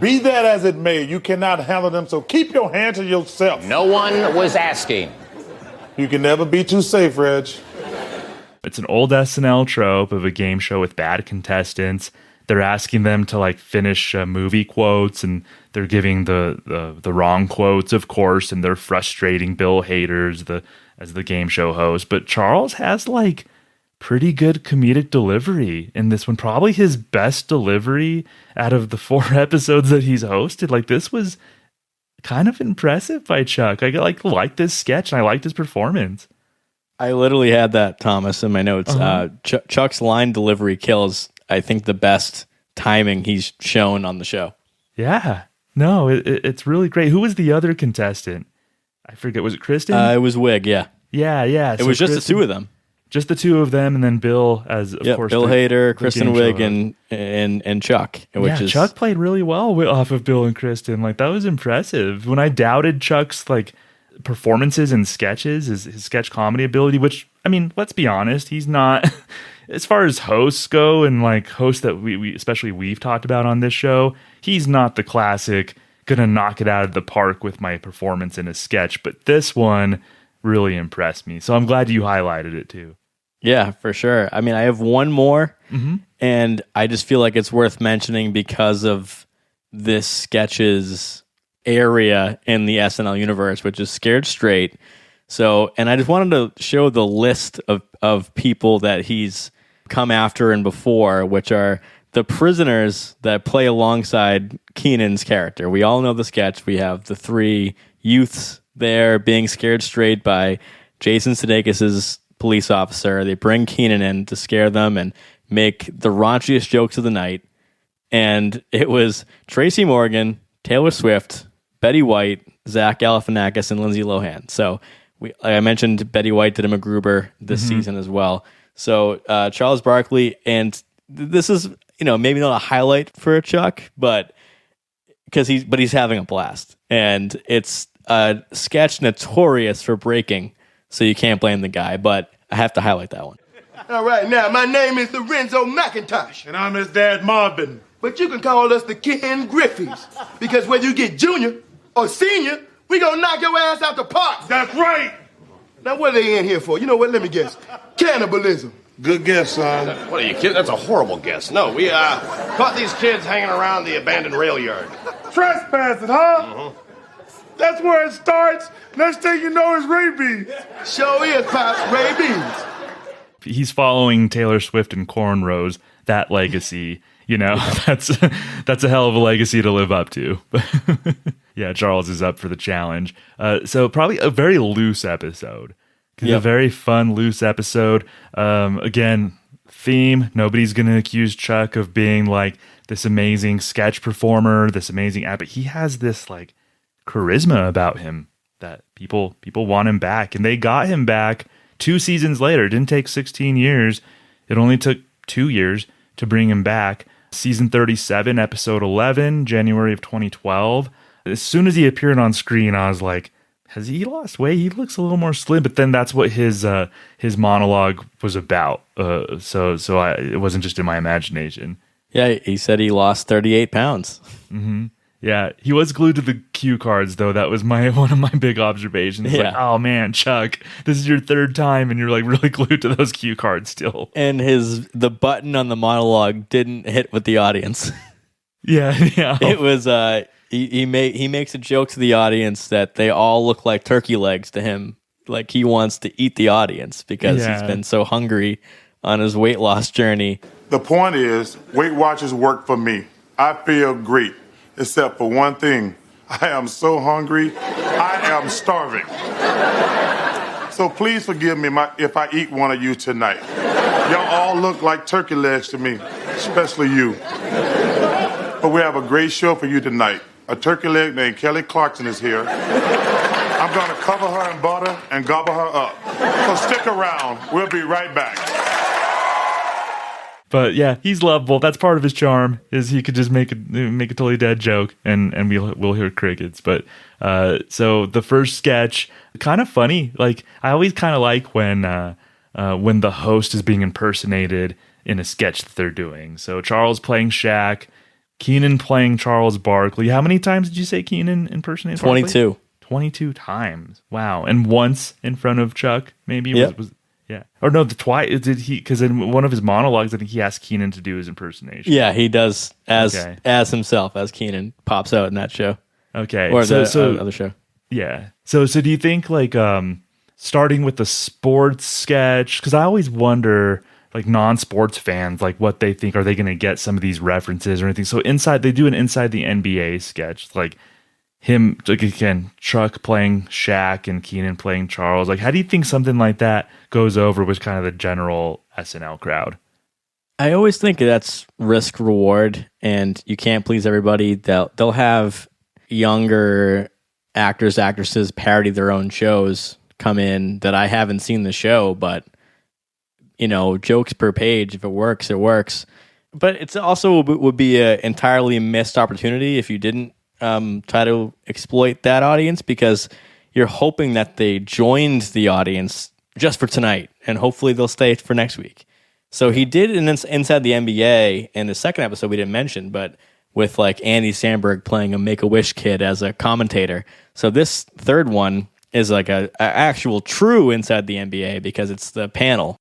Be that as it may, you cannot handle them, so keep your hand to yourself. No one was asking. You can never be too safe, Reg. It's an old SNL trope of a game show with bad contestants. They're asking them to like finish movie quotes, and they're giving the wrong quotes, of course, and they're frustrating Bill Hader as the game show host. But Charles has like pretty good comedic delivery in this one. Probably his best delivery out of the 4 episodes that he's hosted. Like, this was kind of impressive by Chuck. I like this sketch, and I liked his performance. I literally had that, Thomas, in my notes. Chuck's line delivery kills, I think, the best timing he's shown on the show. Yeah. No, it's really great. Who was the other contestant? I forget. Was it Kristen? It was Wig, yeah. Yeah. It was just Kristen, the 2 of them. Just the 2 of them, and then Bill as, of course. Bill Hader, Kristen Wiig, and Chuck. Chuck played really well off of Bill and Kristen. Like, that was impressive. When I doubted Chuck's, like, performances and sketches, his sketch comedy ability, which, I mean, let's be honest, he's not... As far as hosts go, and like hosts that we especially we've talked about on this show, he's not the classic gonna knock it out of the park with my performance in a sketch. But this one really impressed me, so I'm glad you highlighted it too. Yeah, for sure. I mean, I have one more, and I just feel like it's worth mentioning because of this sketch's area in the SNL universe, which is Scared Straight. So, and I just wanted to show the list of people that he's come after and before, which are the prisoners that play alongside Keenan's character. We all know the sketch. We have the 3 youths there being scared straight by Jason Sudeikis' police officer. They bring Keenan in to scare them and make the raunchiest jokes of the night. And it was Tracy Morgan, Taylor Swift, Betty White, Zach Galifianakis, and Lindsay Lohan. So like I mentioned, Betty White did a MacGruber this season as well. So Charles Barkley, and this is, maybe not a highlight for Chuck, but he's having a blast, and it's a sketch notorious for breaking, so you can't blame the guy. But I have to highlight that one. All right, now my name is Lorenzo McIntosh, and I'm his dad, Marvin. But you can call us the Ken Griffies, because whether you get junior or senior, we gonna knock your ass out the park. That's right. Now, what are they in here for? You know what? Let me guess. Cannibalism. Good guess, son. What are you kidding? That's a horrible guess. No, we caught these kids hanging around the abandoned rail yard. Trespassing, huh? That's where it starts. Next thing you know is rabies. Sure is, Pops. Rabies. He's following Taylor Swift and cornrows, that legacy. That's a hell of a legacy to live up to. Yeah, Charles is up for the challenge. So probably a very loose episode. A very fun, loose episode. Again, theme, nobody's going to accuse Chuck of being like this amazing sketch performer, this amazing app. But he has this like charisma about him that people want him back. And they got him back 2 seasons later. It didn't take 16 years. It only took 2 years to bring him back. Season 37, episode 11, January of 2012. As soon as he appeared on screen, I was like, has he lost weight? He looks a little more slim. But then that's what his monologue was about. So it wasn't just in my imagination. Yeah, he said he lost 38 pounds. Yeah, he was glued to the cue cards, though. That was one of my big observations. Yeah. Like, oh man, Chuck, this is your 3rd time, and you're like really glued to those cue cards still. And the button on the monologue didn't hit with the audience. Yeah. It was he makes a joke to the audience that they all look like turkey legs to him. Like he wants to eat the audience because he's been so hungry on his weight loss journey. The point is, Weight Watchers work for me. I feel great. Except for one thing, I am so hungry, I am starving. So please forgive me if I eat one of you tonight. Y'all all look like turkey legs to me, especially you. But we have a great show for you tonight. A turkey leg named Kelly Clarkson is here. I'm gonna cover her in butter and gobble her up. So stick around, we'll be right back. But yeah, he's lovable. That's part of his charm, is he could just make a totally dead joke and we'll hear crickets. But so the first sketch, kind of funny. Like I always kind of like when the host is being impersonated in a sketch that they're doing. So Charles playing Shaq, Keenan playing Charles Barkley. How many times did you say Keenan impersonated 22. Barkley? 22 times. Wow. And once in front of Chuck, maybe? Yep. Yeah. Or no, twice. Did he? Because in one of his monologues, I think he asked Keenan to do his impersonation. Yeah, he does as himself, as Keenan pops out in that show. Okay. Or the other show. Yeah. So do you think like starting with the sports sketch, because I always wonder, like non-sports fans, like what they think. Are they going to get some of these references or anything? So they do an Inside the NBA sketch, like him, like again, Chuck playing Shaq and Keenan playing Charles. Like, how do you think something like that goes over with kind of the general SNL crowd? I always think that's risk reward, and you can't please everybody. They'll have younger actors, actresses parody their own shows come in that I haven't seen the show, but jokes per page. If it works, it works. But it's also would be an entirely missed opportunity if you didn't try to exploit that audience, because you're hoping that they joined the audience just for tonight, and hopefully they'll stay for next week. So he did Inside the NBA in the second episode we didn't mention, but with like Andy Samberg playing a Make-A-Wish kid as a commentator. So this third one is like a actual true Inside the NBA because it's the panel.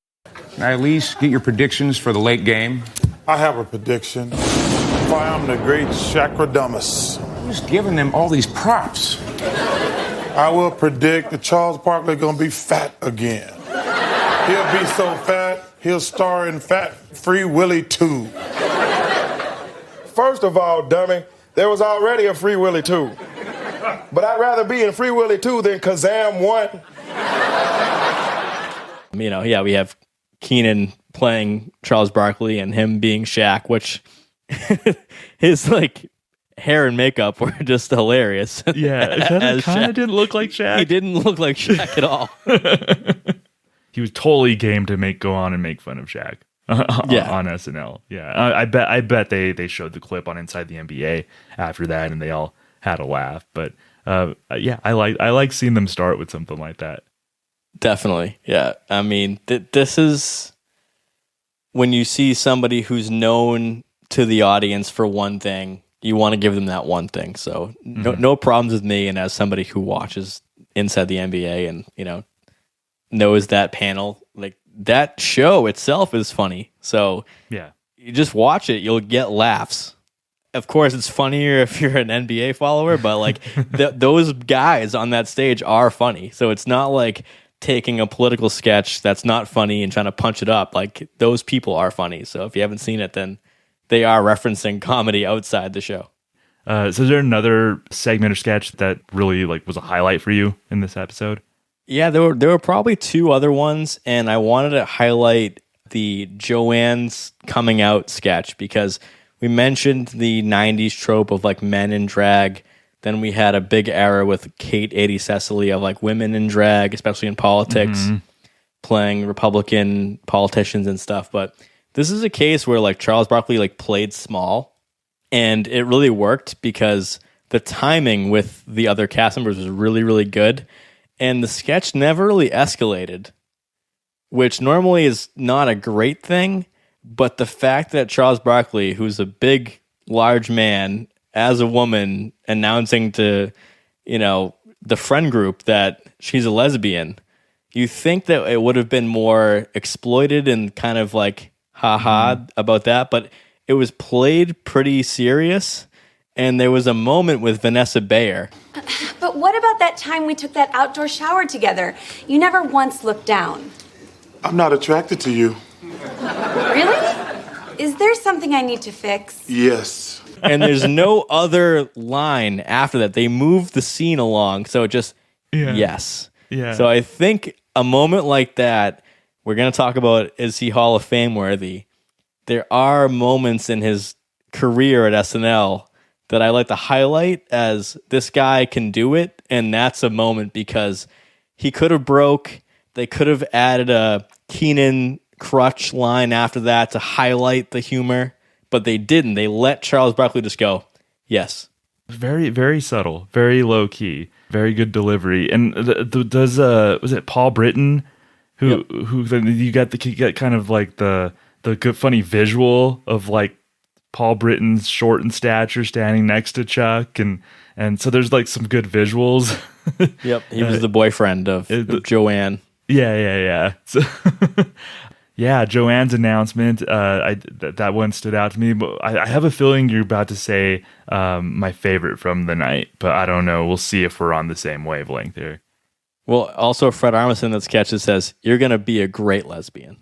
Now, at least get your predictions for the late game. I have a prediction. Why I'm the great Shaqradamus. Who's giving them all these props? I will predict that Charles Barkley gonna be fat again. He'll be so fat, he'll star in Fat Free Willy 2. First of all, dummy, there was already a Free Willy 2. But I'd rather be in Free Willy 2 than Kazam 1. We have Keenan playing Charles Barkley and him being Shaq, which his like hair and makeup were just hilarious. Yeah, it kind of didn't look like Shaq. He didn't look like Shaq at all. He was totally game to go on and make fun of Shaq on SNL. Yeah, I bet they showed the clip on Inside the NBA after that, and they all had a laugh. But I like seeing them start with something like that. Definitely, yeah. I mean, this is when you see somebody who's known to the audience for one thing, you want to give them that one thing. So no problems with me. And as somebody who watches Inside the NBA and knows that panel, like that show itself is funny. So yeah, you just watch it, you'll get laughs. Of course, it's funnier if you're an NBA follower, but like those guys on that stage are funny. So it's not like taking a political sketch that's not funny and trying to punch it up. Like those people are funny. So if you haven't seen it, then they are referencing comedy outside the show. So is there another segment or sketch that really like was a highlight for you in this episode? Yeah, there were probably two other ones, and I wanted to highlight the Joanne's coming out sketch because we mentioned the 90s trope of like men in drag. Then we had a big era with Kate 80 Cecily of like women in drag, especially in politics, playing Republican politicians and stuff. But this is a case where like Charles Barkley like played small, and it really worked because the timing with the other cast members was really, really good. And the sketch never really escalated, which normally is not a great thing. But the fact that Charles Barkley, who's a big, large man, as a woman, announcing to, the friend group that she's a lesbian, you think that it would have been more exploited and kind of like, haha, about that. But it was played pretty serious. And there was a moment with Vanessa Bayer. But what about that time we took that outdoor shower together? You never once looked down. I'm not attracted to you. Really? Is there something I need to fix? Yes. And there's no other line after that. They move the scene along, so it just, yes. Yeah. So I think a moment like that, we're going to talk about, is he Hall of Fame worthy? There are moments in his career at SNL that I like to highlight as this guy can do it, and that's a moment because he could have broke. They could have added a Keenan crutch line after that to highlight the humor, but they didn't. They let Charles Barkley just go, yes. Very, very subtle, very low key, very good delivery. And was it Paul Britton who you get kind of like the good funny visual of like Paul Britton's short in stature standing next to Chuck, and so there's like some good visuals. Yep, he was the boyfriend of Joanne. Yeah. So, yeah, Joanne's announcement, that one stood out to me. But I have a feeling you're about to say my favorite from the night, but I don't know. We'll see if we're on the same wavelength here. Well, also Fred Armisen in that sketch that says, "You're going to be a great lesbian."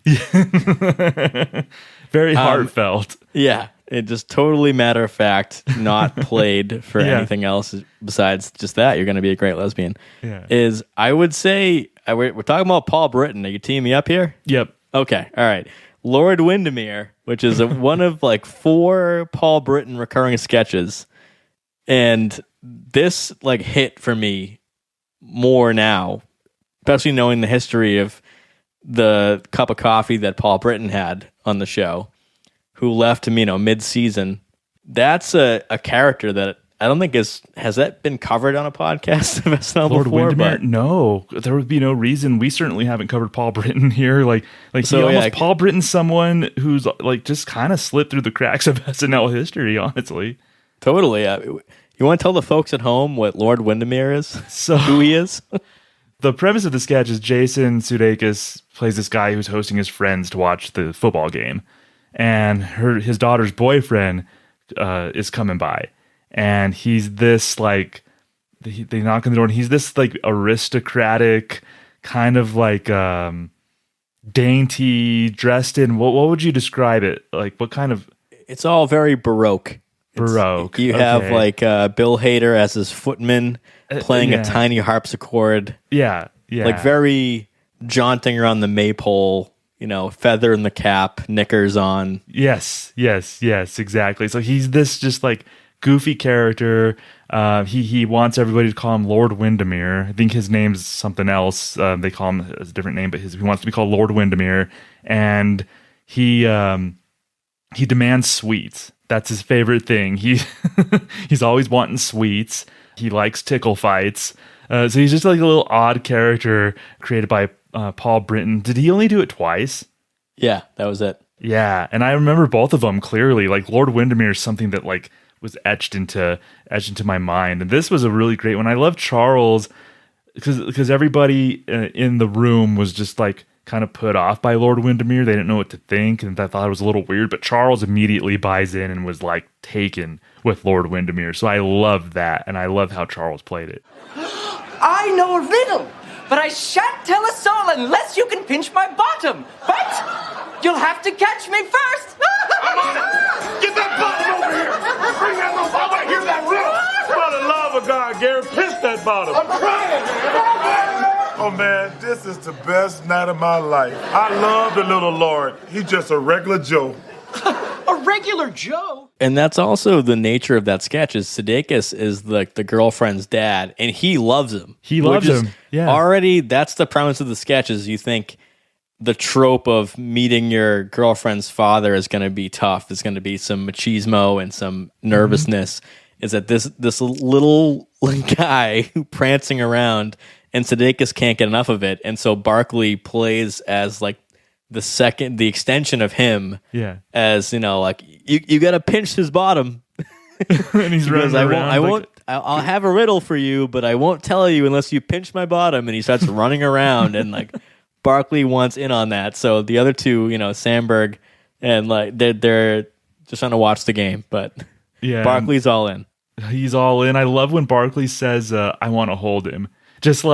Very heartfelt. Yeah. It just totally matter of fact, not played for anything else besides just that. You're going to be a great lesbian. Yeah. I would say, we're talking about Paul Britton. Are you teaming me up here? Yep. Okay. All right. Lord Windermere, which is one of like 4 Paul Britton recurring sketches. And this like hit for me more now, especially knowing the history of the cup of coffee that Paul Britton had on the show, who left him, mid-season. That's a character that I don't think has that been covered on a podcast of SNL Lord before? Windermere? No, there would be no reason. We certainly haven't covered Paul Britton here. Paul Britton's someone who's like just kind of slipped through the cracks of SNL history, honestly. Totally. You want to tell the folks at home what Lord Windermere is? Who he is? The premise of the sketch is Jason Sudeikis plays this guy who's hosting his friends to watch the football game. And his daughter's boyfriend is coming by. And he's this, like, they knock on the door, and he's this, like, aristocratic, kind of, like, dainty, dressed in, what would you describe it? Like, what kind of... It's all very Baroque. Baroque. You have, like, Bill Hader as his footman playing a tiny harpsichord. Yeah. Like, very jaunting around the maypole, feather in the cap, knickers on. Yes, exactly. So he's this just like goofy character. He wants everybody to call him Lord Windermere. I think his name's something else. They call him a different name, but he wants to be called Lord Windermere. And he demands sweets. That's his favorite thing. He's always wanting sweets. He likes tickle fights. So he's just like a little odd character created by Paul Britton. Did he only do it twice? Yeah, that was it. Yeah, and I remember both of them clearly. Like Lord Windermere is something that like was etched into my mind, and this was a really great one. I love Charles because everybody in the room was just like kind of put off by Lord Windermere. They didn't know what to think, and I thought it was a little weird. But Charles immediately buys in and was like taken with Lord Windermere. So I love that, and I love how Charles played it. I know a riddle, but I shan't tell a soul unless you can pinch my bottom. But you'll have to catch me first. I'm on it. Get that bottom over here. Bring that little bottom. I hear that riddle. For the love of God, Gary, pinch that bottom. I'm trying, man. Oh, man, this is the best night of my life. I love the little Lord. He's just a regular Joe. A regular Joe? And that's also the nature of that sketch is Sudeikis is like the girlfriend's dad, and he loves him. He loves him. Yeah. Already, that's the premise of the sketch is you think the trope of meeting your girlfriend's father is going to be tough. There's going to be some machismo and some nervousness. Is that this little guy prancing around, and Sudeikis can't get enough of it, and so Barkley plays as like the extension of him. Yeah. As like you got to pinch his bottom. And he's running around. I'll have a riddle for you, but I won't tell you unless you pinch my bottom. And he starts running around, and like Barkley wants in on that. So the other two, Sandberg and like they're just trying to watch the game, but yeah, Barkley's all in. He's all in. I love when Barkley says, "I want to hold him." Just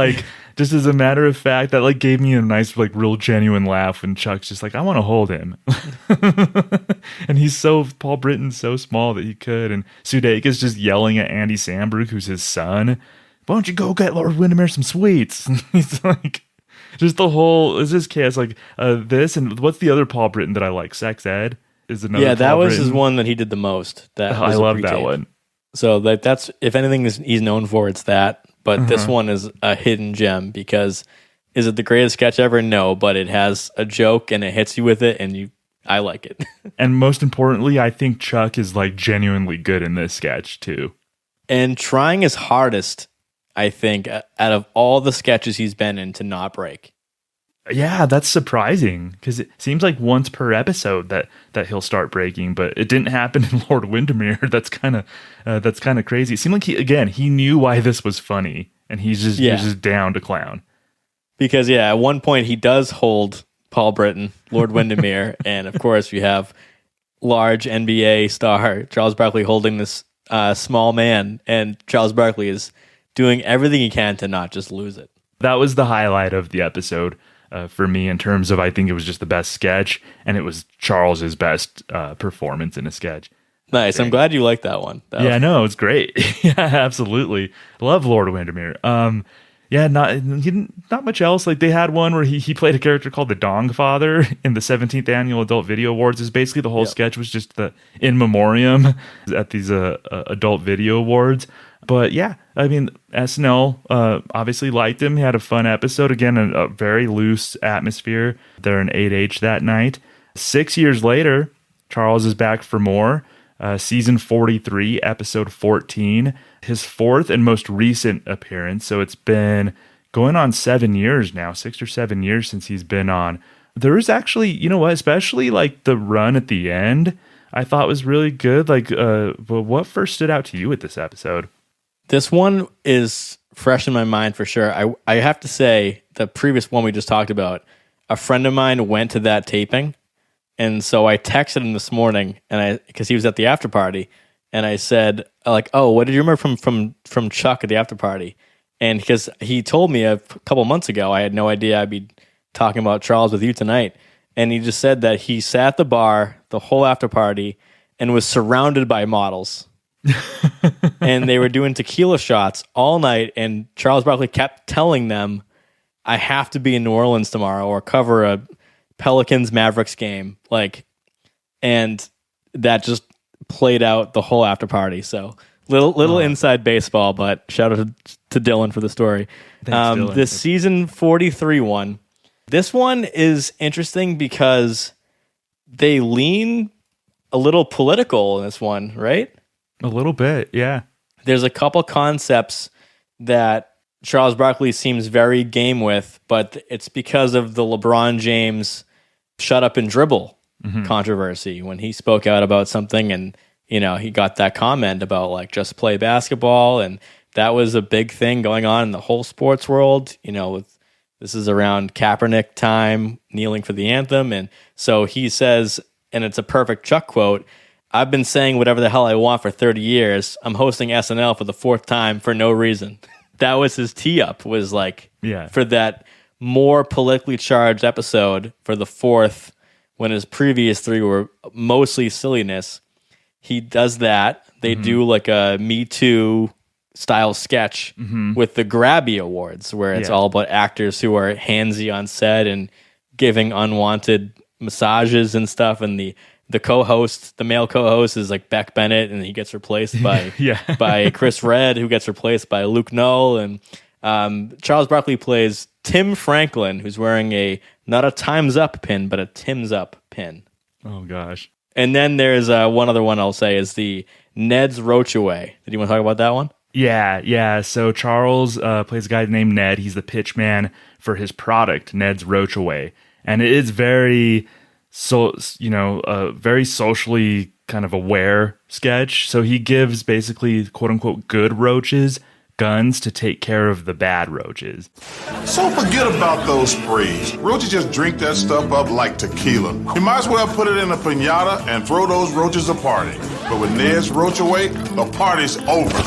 as a matter of fact, that like gave me a nice, like, real genuine laugh. And Chuck's just like, "I want to hold him," and Paul Britton's so small that he could. And Sudeikis just yelling at Andy Samberg, who's his son, "Why don't you go get Lord Windermere some sweets?" And he's like, just the whole is this cast like this. And what's the other Paul Britton that I like? Sex Ed is another. Yeah, that Paul was Britton. his one that he did the most. I love that one. So that's if anything he's known for, it's that. But this one is a hidden gem because is it the greatest sketch ever? No, but it has a joke and it hits you with it, and I like it. And most importantly, I think Chuck is like genuinely good in this sketch too. And trying his hardest, I think, out of all the sketches he's been in to not break. Yeah, that's surprising because it seems like once per episode that he'll start breaking, but it didn't happen in Lord Windermere. That's kind of crazy. It seemed like he knew why this was funny, and he's just down to clown. Because at one point he does hold Paul Britton, Lord Windermere, and of course you have large NBA star Charles Barkley holding this small man, and Charles Barkley is doing everything he can to not just lose it. That was the highlight of the episode for me in terms of, I think it was just the best sketch, and it was Charles's best performance in a sketch. Nice. I'm glad you liked that one. Yeah, no, it's great. Yeah, absolutely. Love Lord Windermere. Yeah, not much else. Like, they had one where he played a character called the Dong Father in the 17th Annual Adult Video Awards. Is basically the whole sketch was just the in memoriam at these Adult Video Awards. But yeah, I mean, SNL obviously liked him. He had a fun episode. Again, a very loose atmosphere. They're an 8H that night. 6 years later, Charles is back for more. Season 43, episode 14, his fourth and most recent appearance. So it's been going on 7 years now, 6 or 7 years since he's been on. There was actually, you know what, especially like the run at the end, I thought was really good. Like, but what first stood out to you with this episode? This one is fresh in my mind for sure. I have to say, the previous one we just talked about, a friend of mine went to that taping. And so I texted him this morning, and because he was at the after party, and I said, like, "Oh, what did you remember from Chuck at the after party?" And because he told me a couple months ago, I had no idea I'd be talking about Charles with you tonight. And he just said that he sat at the bar the whole after party and was surrounded by models, and they were doing tequila shots all night. And Charles Barkley kept telling them, "I have to be in New Orleans tomorrow or cover a Pelicans Mavericks game," like, and that just played out the whole after party. So little inside baseball, but shout out to Dylan for the story. Thanks, Dylan. This season 43 one, this one is interesting because they lean a little political in this one, right? A little bit, yeah. There's a couple concepts that Charles Barkley seems very game with, but it's because of the LeBron James shut up and dribble controversy when he spoke out about something, and he got that comment about like just play basketball, and that was a big thing going on in the whole sports world. This is around Kaepernick time, kneeling for the anthem, and so he says, and it's a perfect Chuck quote, "I've been saying whatever the hell I want for 30 years. I'm hosting SNL for the fourth time for no reason." That was his tee up, was like, for that more politically charged episode for the fourth, when his previous three were mostly silliness. He does that. They do like a Me Too style sketch with the Grabby Awards, where it's all about actors who are handsy on set and giving unwanted massages and stuff. And the co-host, the male co-host, is like Beck Bennett, and he gets replaced by by Chris Redd, who gets replaced by Luke Knoll. And Charles Barkley plays Tim Franklin, who's wearing not a Time's Up pin, but a Tim's Up pin. Oh, gosh. And then there's one other one I'll say is the Ned's Roachaway. Did you want to talk about that one? Yeah. So Charles plays a guy named Ned. He's the pitch man for his product, Ned's Roachaway. And it is very very socially kind of aware sketch. So he gives basically quote unquote good roaches guns to take care of the bad roaches. So forget about those sprays. Roaches just drink that stuff up like tequila. You might as well put it in a piñata and throw those roaches a party. But with Ned's Roachaway, the party's over.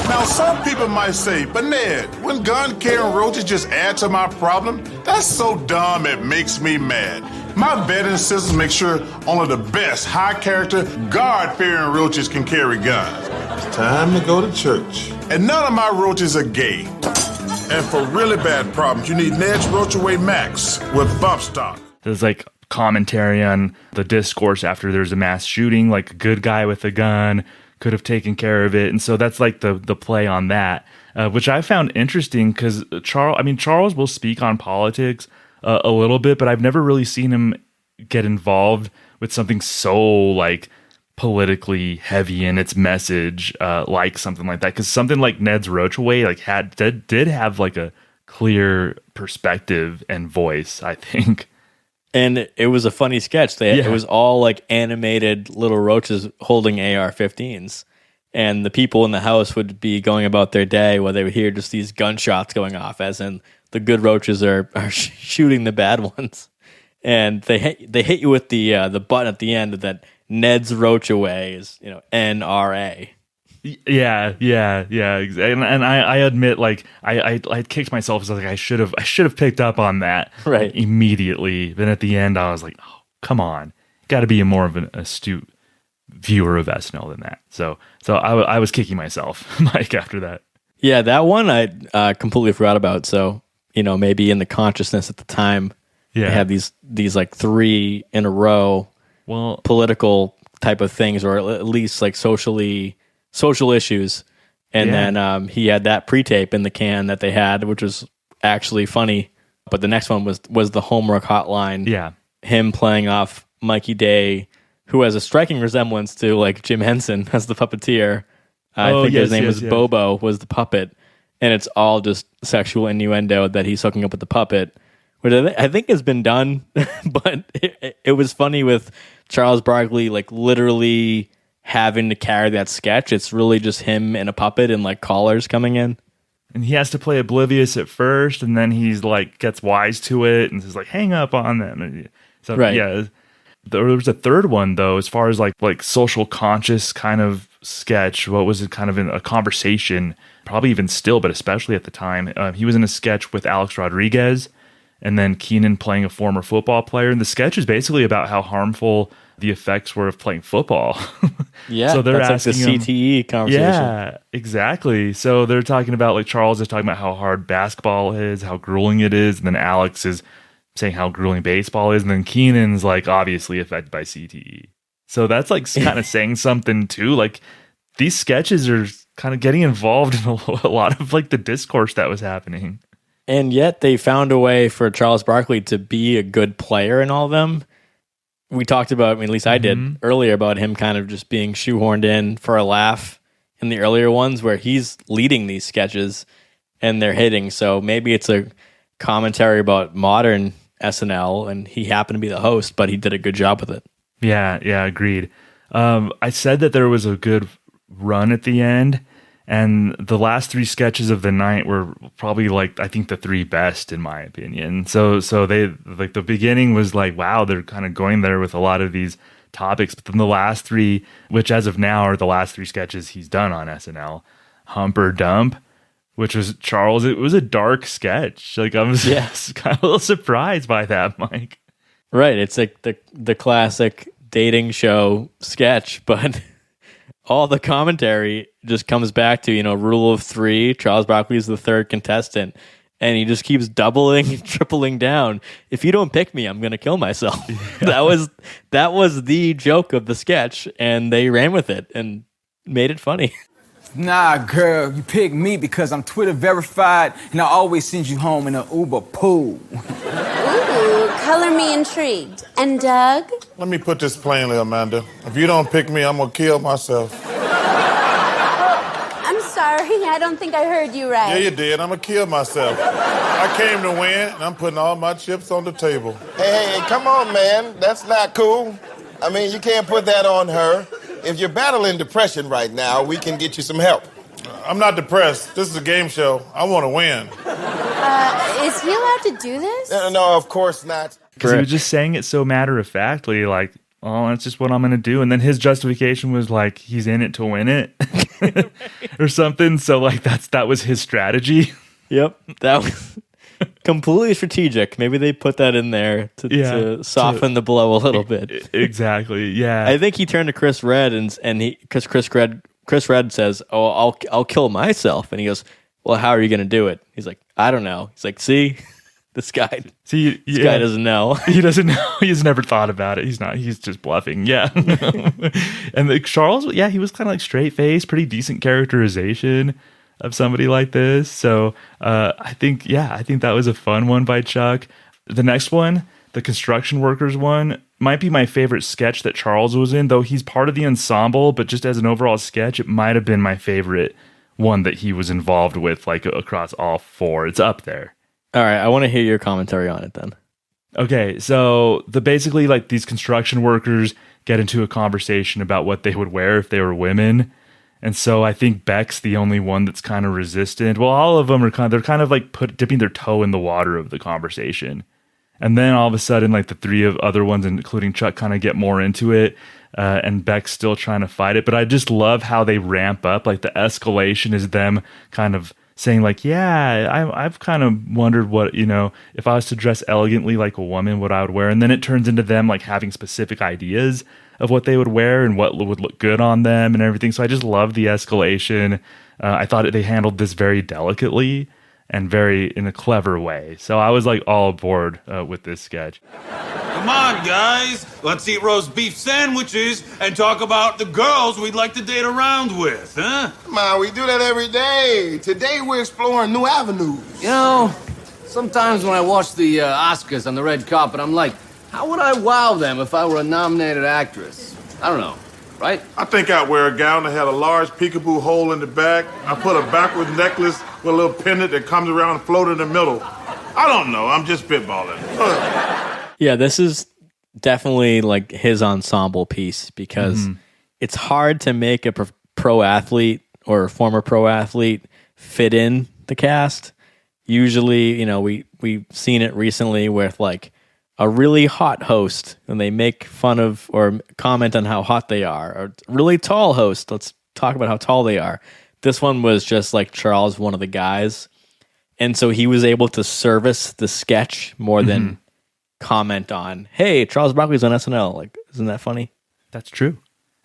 Now, some people might say, but Ned, wouldn't gun-carrying roaches just add to my problem? That's so dumb it makes me mad. My vetting systems make sure only the best, high-character, God-fearing roaches can carry guns. It's time to go to church. And none of my roaches are gay. And for really bad problems, you need Ned's Roachaway Max with bump stock. There's like commentary on the discourse after there's a mass shooting, like a good guy with a gun could have taken care of it. And so that's like the play on that, which I found interesting because Charles will speak on politics a little bit, but I've never really seen him get involved with something so like politically heavy in its message, like something like that. Because something like Ned's Roachaway did have like a clear perspective and voice, I think. And it was a funny sketch. It was all like animated little roaches holding AR-15s. And the people in the house would be going about their day while they would hear just these gunshots going off, as in the good roaches are shooting the bad ones. And they hit you with the button at the end that Ned's Roachaway is, NRA. Yeah. And I admit, like, I kicked myself. I was like, I should have picked up on that right immediately. Then at the end, I was like, oh, come on, got to be more of an astute viewer of SNL than that. So I was kicking myself, Mike, after that. Yeah, that one I completely forgot about. So, maybe in the consciousness at the time, they had these like 3 in a row, political type of things, or at least like social issues. And then he had that pre-tape in the can that they had, which was actually funny. But the next one was the homework hotline. Yeah. Him playing off Mikey Day, who has a striking resemblance to like Jim Henson as the puppeteer. I think his name was Bobo, was the puppet. And it's all just sexual innuendo that he's hooking up with the puppet, which I think has been done. But it was funny with Charles Barkley, like literally having to carry that sketch. It's really just him and a puppet and like callers coming in. And he has to play oblivious at first, and then he's like gets wise to it and is like, hang up on them. So yeah, there was a third one though, as far as like social conscious kind of sketch. What was it? Kind of in a conversation, probably even still, but especially at the time. He was in a sketch with Alex Rodriguez, and then Keenan playing a former football player. And the sketch is basically about how harmful the effects were of playing football. Yeah, so they're that's asking like the CTE conversation. Yeah, exactly. So they're talking about, like, Charles is talking about how hard basketball is, how grueling it is, and then Alex is saying how grueling baseball is, and then Keenan's like obviously affected by CTE. So that's like kind of saying something too. Like, these sketches are kind of getting involved in a lot of like the discourse that was happening. And yet they found a way for Charles Barkley to be a good player in all of them. We talked about, I mean, at least I did earlier, about him kind of just being shoehorned in for a laugh in the earlier ones where he's leading these sketches and they're hitting. So maybe it's a commentary about modern SNL and he happened to be the host, but he did a good job with it. Yeah, agreed. I said that there was a good run at the end, and the last 3 sketches of the night were probably like, I think, the 3 best in my opinion. So they, like, the beginning was like, wow, they're kind of going there with a lot of these topics, but then the last 3, which as of now are the last 3 sketches he's done on SNL, Hump or Dump, which was Charles. It was a dark sketch. Like, I was kind of a little surprised by that, Mike. Right, it's like the classic dating show sketch, but all the commentary just comes back to, rule of 3. Charles Barkley is the 3rd contestant, and he just keeps doubling, tripling down. If you don't pick me, I'm going to kill myself. Yeah. That was the joke of the sketch, and they ran with it and made it funny. Nah, girl, you pick me because I'm Twitter verified, and I always send you home in an Uber pool. Ooh, color me intrigued. And Doug? Let me put this plainly, Amanda. If you don't pick me, I'm gonna kill myself. I'm sorry, I don't think I heard you right. Yeah, you did. I'm gonna kill myself. I came to win, and I'm putting all my chips on the table. Hey, come on, man. That's not cool. I mean, you can't put that on her. If you're battling depression right now, we can get you some help. I'm not depressed. This is a game show. I want to win. Is he allowed to do this? No, of course not. Because he was just saying it so matter-of-factly, like, oh, that's just what I'm going to do. And then his justification was like, he's in it to win it or something. So, like, that was his strategy. Yep. That was completely strategic. Maybe they put that in there to soften the blow a little bit. Exactly. Yeah. I think he turned to Chris Redd because Chris Redd says, "Oh, I'll kill myself," and he goes, "Well, how are you going to do it?" He's like, "I don't know." He's like, "See, this guy doesn't know. He doesn't know. He's never thought about it. He's just bluffing." Yeah. And Charles, he was kind of like straight face, pretty decent characterization of somebody like this. So I think that was a fun one by Chuck. The next one, the construction workers one, might be my favorite sketch that Charles was in, though he's part of the ensemble, but just as an overall sketch, it might have been my favorite one that he was involved with, like, across all 4. It's up there. All right, I want to hear your commentary on it then. Okay, so basically, like, these construction workers get into a conversation about what they would wear if they were women. And so I think Beck's the only one that's kind of resistant. Well, all of them are they're kind of like dipping their toe in the water of the conversation. And then all of a sudden, like, the 3 of other ones, including Chuck, kind of get more into it. and Beck's still trying to fight it. But I just love how they ramp up. Like the escalation is them kind of saying like, yeah, I've kind of wondered what, if I was to dress elegantly like a woman, what I would wear. And then it turns into them like having specific ideas of what they would wear and what would look good on them and everything. So I just love the escalation. I thought they handled this very delicately and very in a clever way. So I was like all aboard with this sketch. Come on, guys. Let's eat roast beef sandwiches and talk about the girls we'd like to date around with, huh? Come on, we do that every day. Today we're exploring new avenues. You know, sometimes when I watch the Oscars on the red carpet, I'm like, how would I wow them if I were a nominated actress? I don't know, right? I think I'd wear a gown that had a large peekaboo hole in the back. I put a backwards necklace with a little pendant that comes around and float in the middle. I don't know. I'm just spitballing. Yeah, this is definitely like his ensemble piece because it's hard to make a pro athlete or a former pro athlete fit in the cast. Usually, we've seen it recently with like a really hot host and they make fun of or comment on how hot they are, or really tall host. Let's talk about how tall they are. This one was just like Charles, one of the guys. And so he was able to service the sketch more than comment on, hey, Charles Barkley's on SNL. Like, isn't that funny? That's true.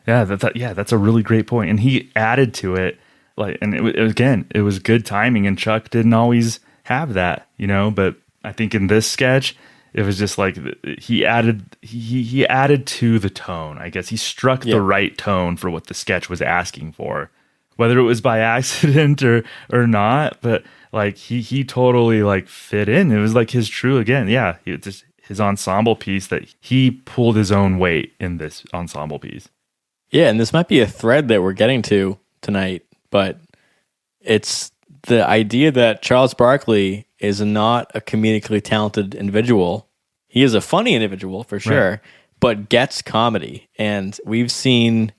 Yeah, that's a really great point. And he added to it, like, and it was good timing. And Chuck didn't always have that, But I think in this sketch, it was just like he added to the tone. I guess he struck the right tone for what the sketch was asking for, whether it was by accident or not. But like he totally like fit in. It was like his true again. Yeah, his ensemble piece that he pulled his own weight in this ensemble piece. Yeah, and this might be a thread that we're getting to tonight, but it's the idea that Charles Barkley is not a comedically talented individual. He is a funny individual for sure, but gets comedy. And we've seen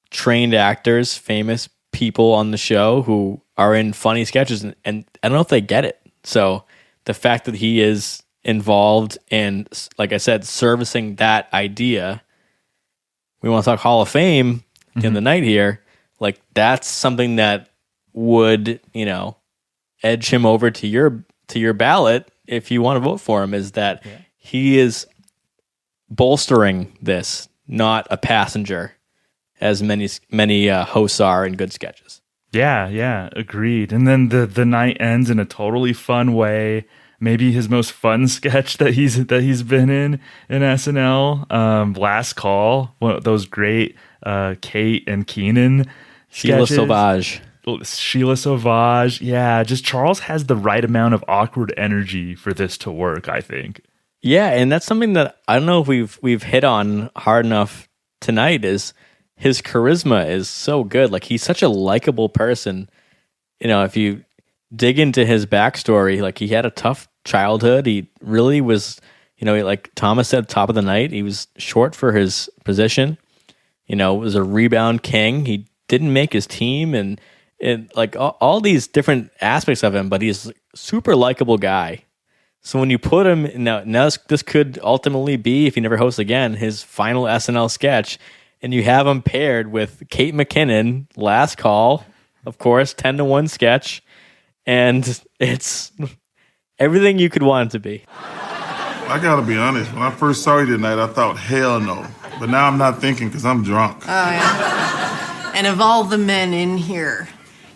trained actors, famous people on the show who are in funny sketches, and I don't know if they get it. So the fact that he is involved in, like I said, servicing that idea. We want to talk Hall of Fame in the night here. Like that's something that would, edge him over to your ballot if you want to vote for him, is that he is bolstering this, not a passenger, as many hosts are in good sketches. Yeah, agreed. And then the night ends in a totally fun way. Maybe his most fun sketch that he's been in SNL. Last Call, one of those great Kate and Keenan sketches. Sheila Sauvage. Yeah, just Charles has the right amount of awkward energy for this to work, I think. Yeah, and that's something that I don't know if we've hit on hard enough tonight, is his charisma is so good. Like he's such a likable person. If you dig into his backstory, like he had a tough childhood. He really was, like Thomas said, top of the night. He was short for his position. Was a rebound king. He didn't make his team, and like all these different aspects of him, but he's a super likable guy. So when you put him now this could ultimately be, if he never hosts again, his final SNL sketch, and you have him paired with Kate McKinnon, Last Call, of course, 10-1 sketch, and it's everything you could want it to be. I gotta be honest, when I first saw you tonight, I thought, hell no. But now I'm not thinking because I'm drunk. Oh, yeah. And of all the men in here,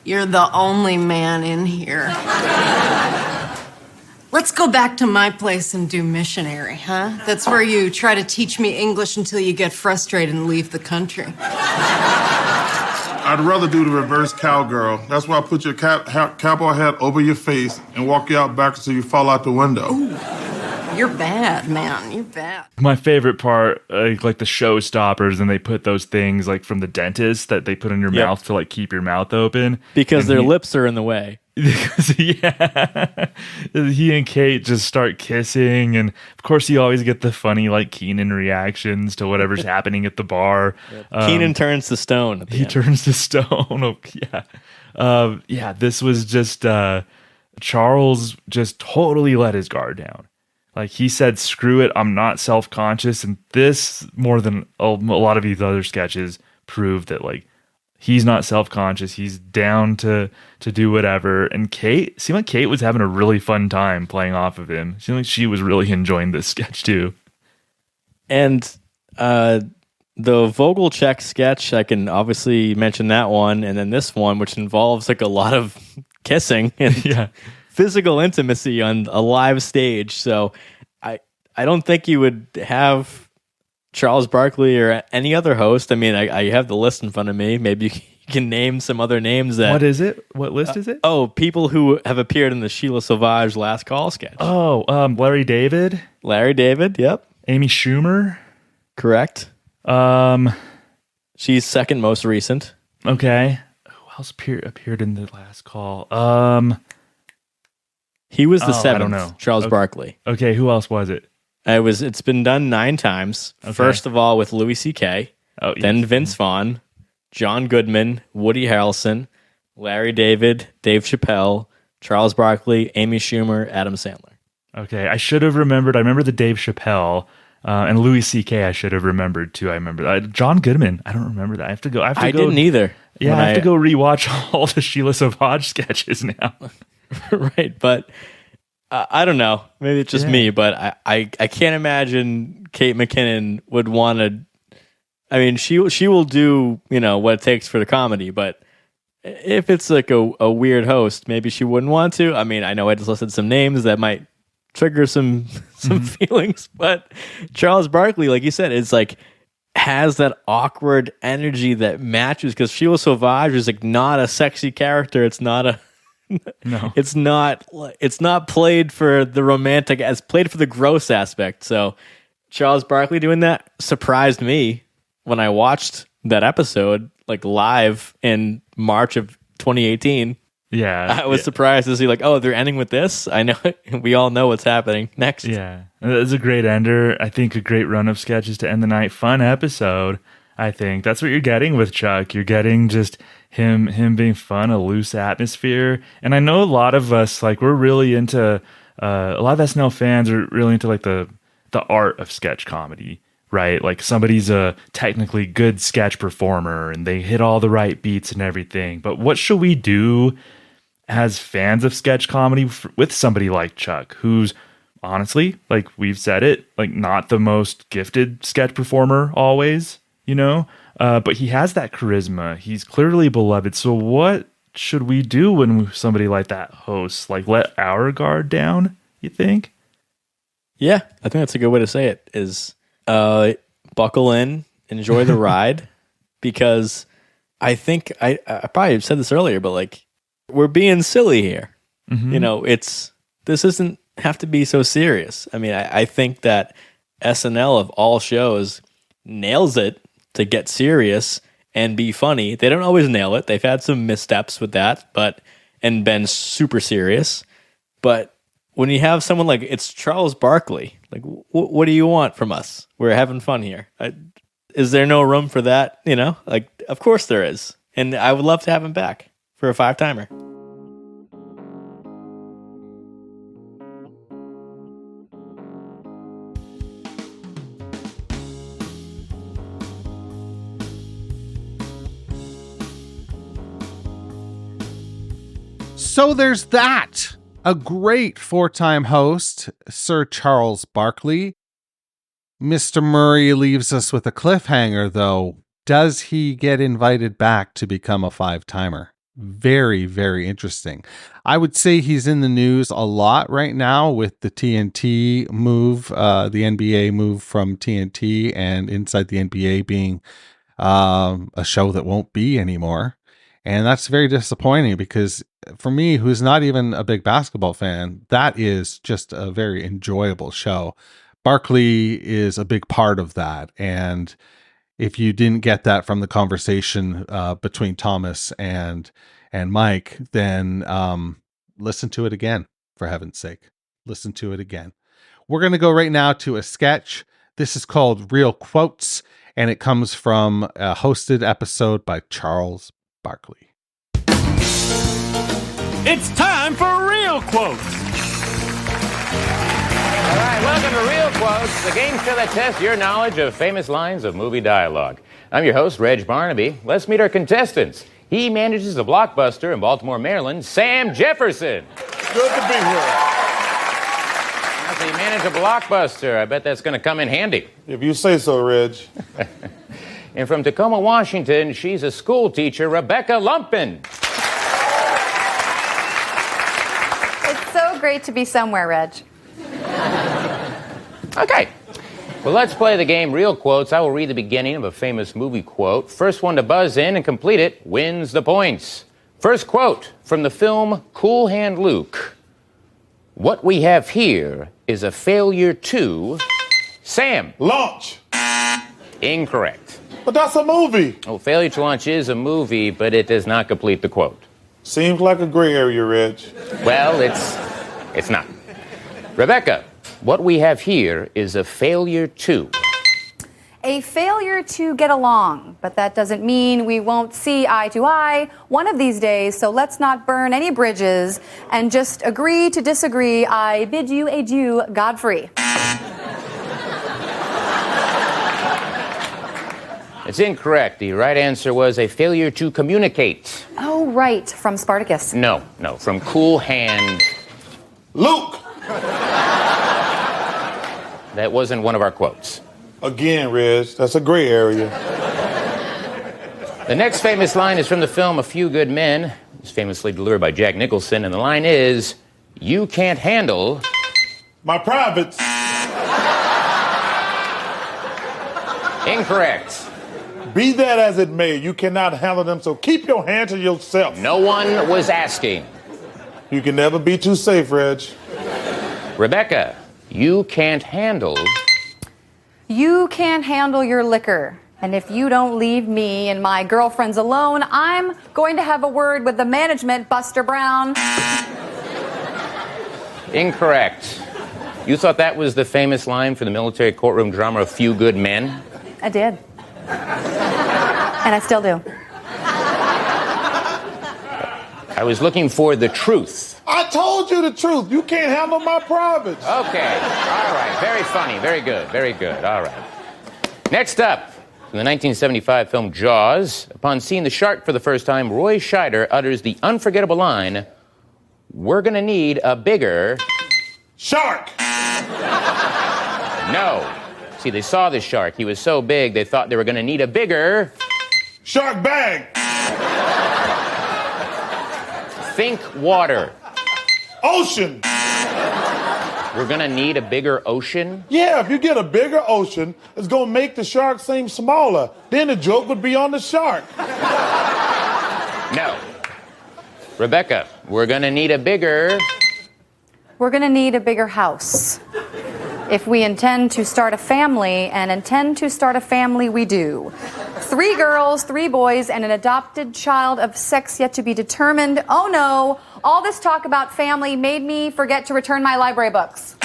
you're the only man in here. Let's go back to my place and do missionary, huh? That's where you try to teach me English until you get frustrated and leave the country. I'd rather do the reverse cowgirl. That's why I put your cowboy hat over your face and walk you out back until you fall out the window. Ooh. You're bad, man. You're bad. My favorite part, like the showstoppers, and they put those things like from the dentist that they put in your mouth to like keep your mouth open. Because their lips are in the way. Yeah. He and Kate just start kissing, and of course you always get the funny like Keenan reactions to whatever's happening at the bar. Keenan turns to stone at the end. Turns to stone. This was just Charles just totally let his guard down. Like he said, screw it, I'm not self-conscious. And this, more than a lot of these other sketches, proved that like he's not self-conscious. He's down to do whatever. And Kate, seemed like Kate was having a really fun time playing off of him. It seemed like she was really enjoying this sketch too. And the Vogelcheck sketch, I can obviously mention that one. And then this one, which involves like a lot of kissing and physical intimacy on a live stage. So I don't think you would have Charles Barkley or any other host. I mean, I have the list in front of me. Maybe you can name some other names that... What is it? What list is it? People who have appeared in the Sheila Sauvage Last Call sketch. Larry David. Larry David, yep. Amy Schumer. Correct. She's second most recent. Okay. Who else appeared in the Last Call? He was the seventh. I don't know. Charles Barkley. Okay, who else was it? It's been done 9 times. Okay. First of all with Louis C.K., then Vince Vaughn, John Goodman, Woody Harrelson, Larry David, Dave Chappelle, Charles Barkley, Amy Schumer, Adam Sandler. Okay, I should have remembered. I remember the Dave Chappelle and Louis C.K. I should have remembered too. I remember John Goodman. I don't remember that. I have to go. I didn't either. Yeah, I have to go rewatch all the Sheila Sauvage sketches now. Right, but I don't know. Maybe it's just me, but I can't imagine Kate McKinnon would want to. I mean, she will do what it takes for the comedy, but if it's like a weird host, maybe she wouldn't want to. I mean, I know I just listed some names that might trigger some feelings, but Charles Barkley, like you said, it's like has that awkward energy that matches because Sheila Sauvage is like not a sexy character. It's not a no. It's not played for the romantic, as played for the gross aspect. So Charles Barkley doing that surprised me when I watched that episode like live in March of 2018. Yeah. I was surprised to see like, oh, they're ending with this. I know we all know what's happening next. Yeah. It's a great ender. I think a great run of sketches to end the night. Fun episode. I think that's what you're getting with Chuck. You're getting just him being fun, a loose atmosphere. And I know a lot of us, like, we're really into, a lot of SNL fans are really into like the art of sketch comedy, right? Like somebody's a technically good sketch performer and they hit all the right beats and everything. But what should we do as fans of sketch comedy with somebody like Chuck, who's honestly, like we've said it, like not the most gifted sketch performer always, but he has that charisma. He's clearly beloved. So what should we do when somebody like that hosts? Like let our guard down, you think? Yeah, I think that's a good way to say it is buckle in, enjoy the ride, because I think I probably said this earlier, but like we're being silly here. Mm-hmm. This doesn't have to be so serious. I mean, I think that SNL of all shows nails it to get serious and be funny. They don't always nail it. They've had some missteps with that, and been super serious. But when you have someone like it's Charles Barkley, like what do you want from us? We're having fun here. Is there no room for that? Like of course there is, and I would love to have him back for a 5-timer. So there's that. A great 4-time host, Sir Charles Barkley. Mr. Murray leaves us with a cliffhanger, though. Does he get invited back to become a 5-timer? Very, very interesting. I would say he's in the news a lot right now with the TNT move, the NBA move from TNT and Inside the NBA being a show that won't be anymore. And that's very disappointing because for me, who's not even a big basketball fan, that is just a very enjoyable show. Barkley is a big part of that. And if you didn't get that from the conversation between Thomas and Mike, then listen to it again, for heaven's sake. Listen to it again. We're going to go right now to a sketch. This is called Real Quotes, and it comes from a hosted episode by Charles Barkley. It's time for Real Quotes. All right, welcome to Real Quotes, the game show that tests your knowledge of famous lines of movie dialogue. I'm your host, Reg Barnaby. Let's meet our contestants. He manages the Blockbuster in Baltimore, Maryland, Sam Jefferson. Good to be here. So you manage a Blockbuster. I bet that's going to come in handy. If you say so, Reg. And from Tacoma, Washington, she's a school teacher, Rebecca Lumpin. It's so great to be somewhere, Reg. Okay. Well, let's play the game Real Quotes. I will read the beginning of a famous movie quote. First one to buzz in and complete it wins the points. First quote from the film Cool Hand Luke. What we have here is a failure to... Sam. Launch. Incorrect. But that's a movie. Oh, Failure to Launch is a movie, but it does not complete the quote. Seems like a gray area, Reg. Well, it's not. Rebecca, what we have here is a failure to... A failure to get along, but that doesn't mean we won't see eye to eye one of these days, so let's not burn any bridges and just agree to disagree. I bid you adieu, Godfrey. It's incorrect. The right answer was a failure to communicate. Oh, right, from Spartacus. No, from Cool Hand... Luke! That wasn't one of our quotes. Again, Reg, that's a gray area. The next famous line is from the film A Few Good Men. It's famously delivered by Jack Nicholson, and the line is, you can't handle... My privates. Incorrect. Be that as it may, you cannot handle them, so keep your hand to yourself. No one was asking. You can never be too safe, Reg. Rebecca, you can't handle... You can't handle your liquor. And if you don't leave me and my girlfriends alone, I'm going to have a word with the management, Buster Brown. Incorrect. You thought that was the famous line for the military courtroom drama A Few Good Men? I did. And I still do. I was looking for the truth. I told you the truth. You can't handle my privates. Okay. All right. Very funny. Very good. Very good. All right. Next up, from the 1975 film Jaws, upon seeing the shark for the first time, Roy Scheider utters the unforgettable line, we're going to need a bigger... Shark! No. See, they saw this shark. He was so big, they thought they were going to need a bigger... Shark bag! Think water. Ocean! We're going to need a bigger ocean? Yeah, if you get a bigger ocean, it's going to make the shark seem smaller. Then the joke would be on the shark. No. Rebecca, we're going to need a bigger... We're going to need a bigger house. If we intend to start a family, and intend to start a family we do. 3 girls, 3 boys, and an adopted child of sex yet to be determined. Oh no, all this talk about family made me forget to return my library books.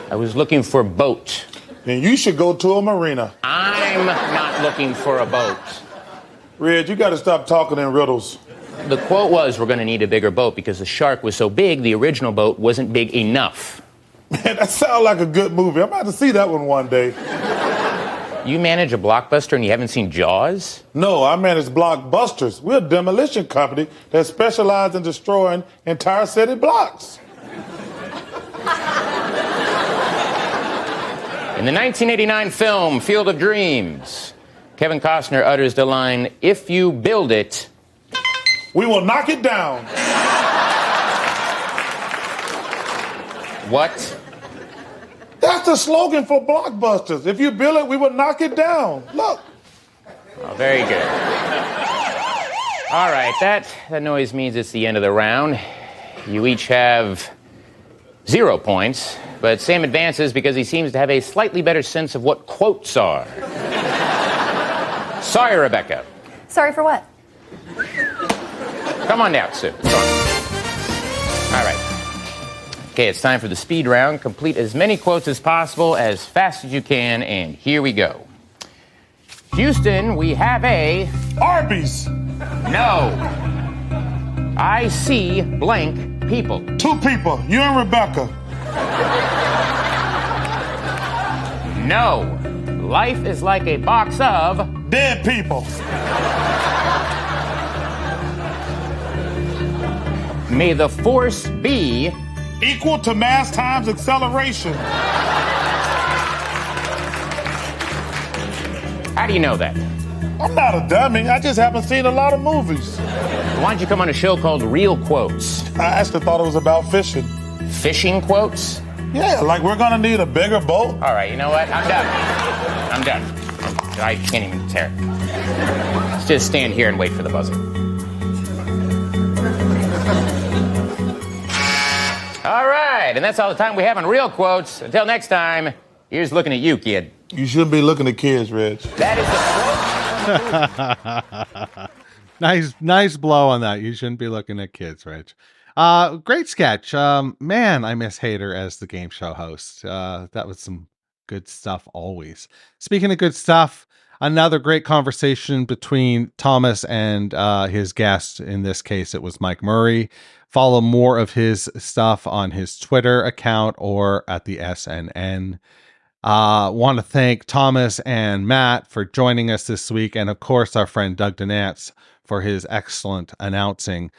I was looking for boat. Then you should go to a marina. I'm not looking for a boat. Reg, you got to stop talking in riddles. The quote was, we're going to need a bigger boat because the shark was so big, the original boat wasn't big enough. Man, that sounds like a good movie. I'm about to see that one day. You manage a Blockbuster and you haven't seen Jaws? No, I manage Blockbusters. We're a demolition company that specializes in destroying entire city blocks. In the 1989 film Field of Dreams, Kevin Costner utters the line, if you build it... We will knock it down. What? That's the slogan for Blockbusters. If you build it, we will knock it down. Look. Oh, very good. All right, that noise means it's the end of the round. You each have 0 points, but Sam advances because he seems to have a slightly better sense of what quotes are. Sorry, Rebecca. Sorry for what? Come on down, Sue. Come on. All right. Okay, it's time for the speed round. Complete as many quotes as possible, as fast as you can, and here we go. Houston, we have a... Arby's. No. I see blank people. 2 people, you and Rebecca. No. Life is like a box of dead people. May the force be equal to mass times acceleration. How do you know that? I'm not a dummy. I just haven't seen a lot of movies. Why don't you come on a show called Real Quotes? I actually thought it was about fishing. Fishing quotes? Yeah, like we're gonna need a bigger boat. All right, you know what? I'm done. I can't even tear it. Let's just stand here and wait for the buzzer. All right, and that's all the time we have on Real Quotes. Until next time, here's looking at you, kid. You shouldn't be looking at kids, Reg. That is the Nice blow on that. You shouldn't be looking at kids, Reg. Great sketch. Man, I miss Hader as the game show host. That was some good stuff always. Speaking of good stuff, another great conversation between Thomas and his guest. In this case, it was Mike Murray. Follow more of his stuff on his Twitter account or at the SNN. Want to thank Thomas and Matt for joining us this week, and of course our friend Doug DeNance for his excellent announcing.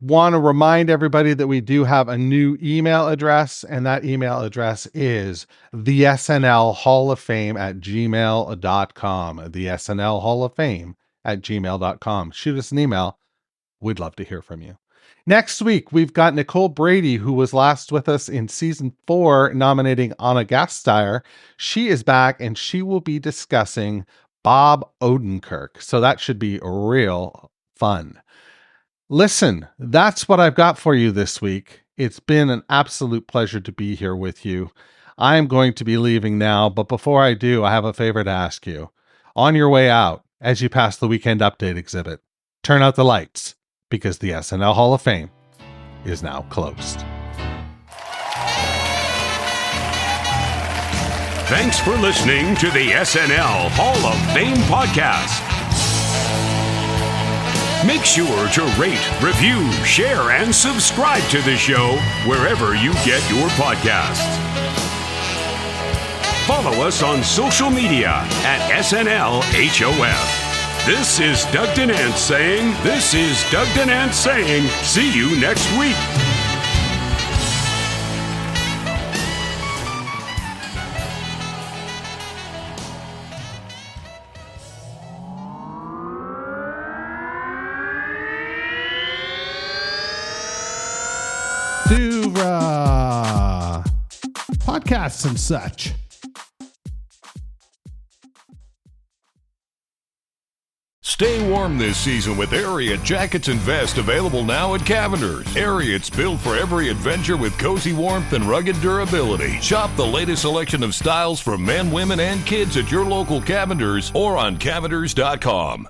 Want to remind everybody that we do have a new email address, and that email address is the SNL Hall of Fame at gmail.com. The SNL Hall of Fame at gmail.com. Shoot us an email. We'd love to hear from you. Next week, we've got Nicole Brady, who was last with us in season 4, nominating Anna Gasteyer. She is back, and she will be discussing Bob Odenkirk. So that should be real fun. Listen, that's what I've got for you this week. It's been an absolute pleasure to be here with you. I'm going to be leaving now, but before I do, I have a favor to ask you. On your way out, as you pass the Weekend Update exhibit, turn out the lights, because the SNL Hall of Fame is now closed. Thanks for listening to the SNL Hall of Fame podcast. Make sure to rate, review, share, and subscribe to the show wherever you get your podcasts. Follow us on social media at SNL HOF. This is Doug DeNance saying, see you next week. To podcasts and such. Stay warm this season with Ariat jackets and vests available now at Cavender's. Ariat's built for every adventure with cozy warmth and rugged durability. Shop the latest selection of styles for men, women, and kids at your local Cavender's or on Cavenders.com.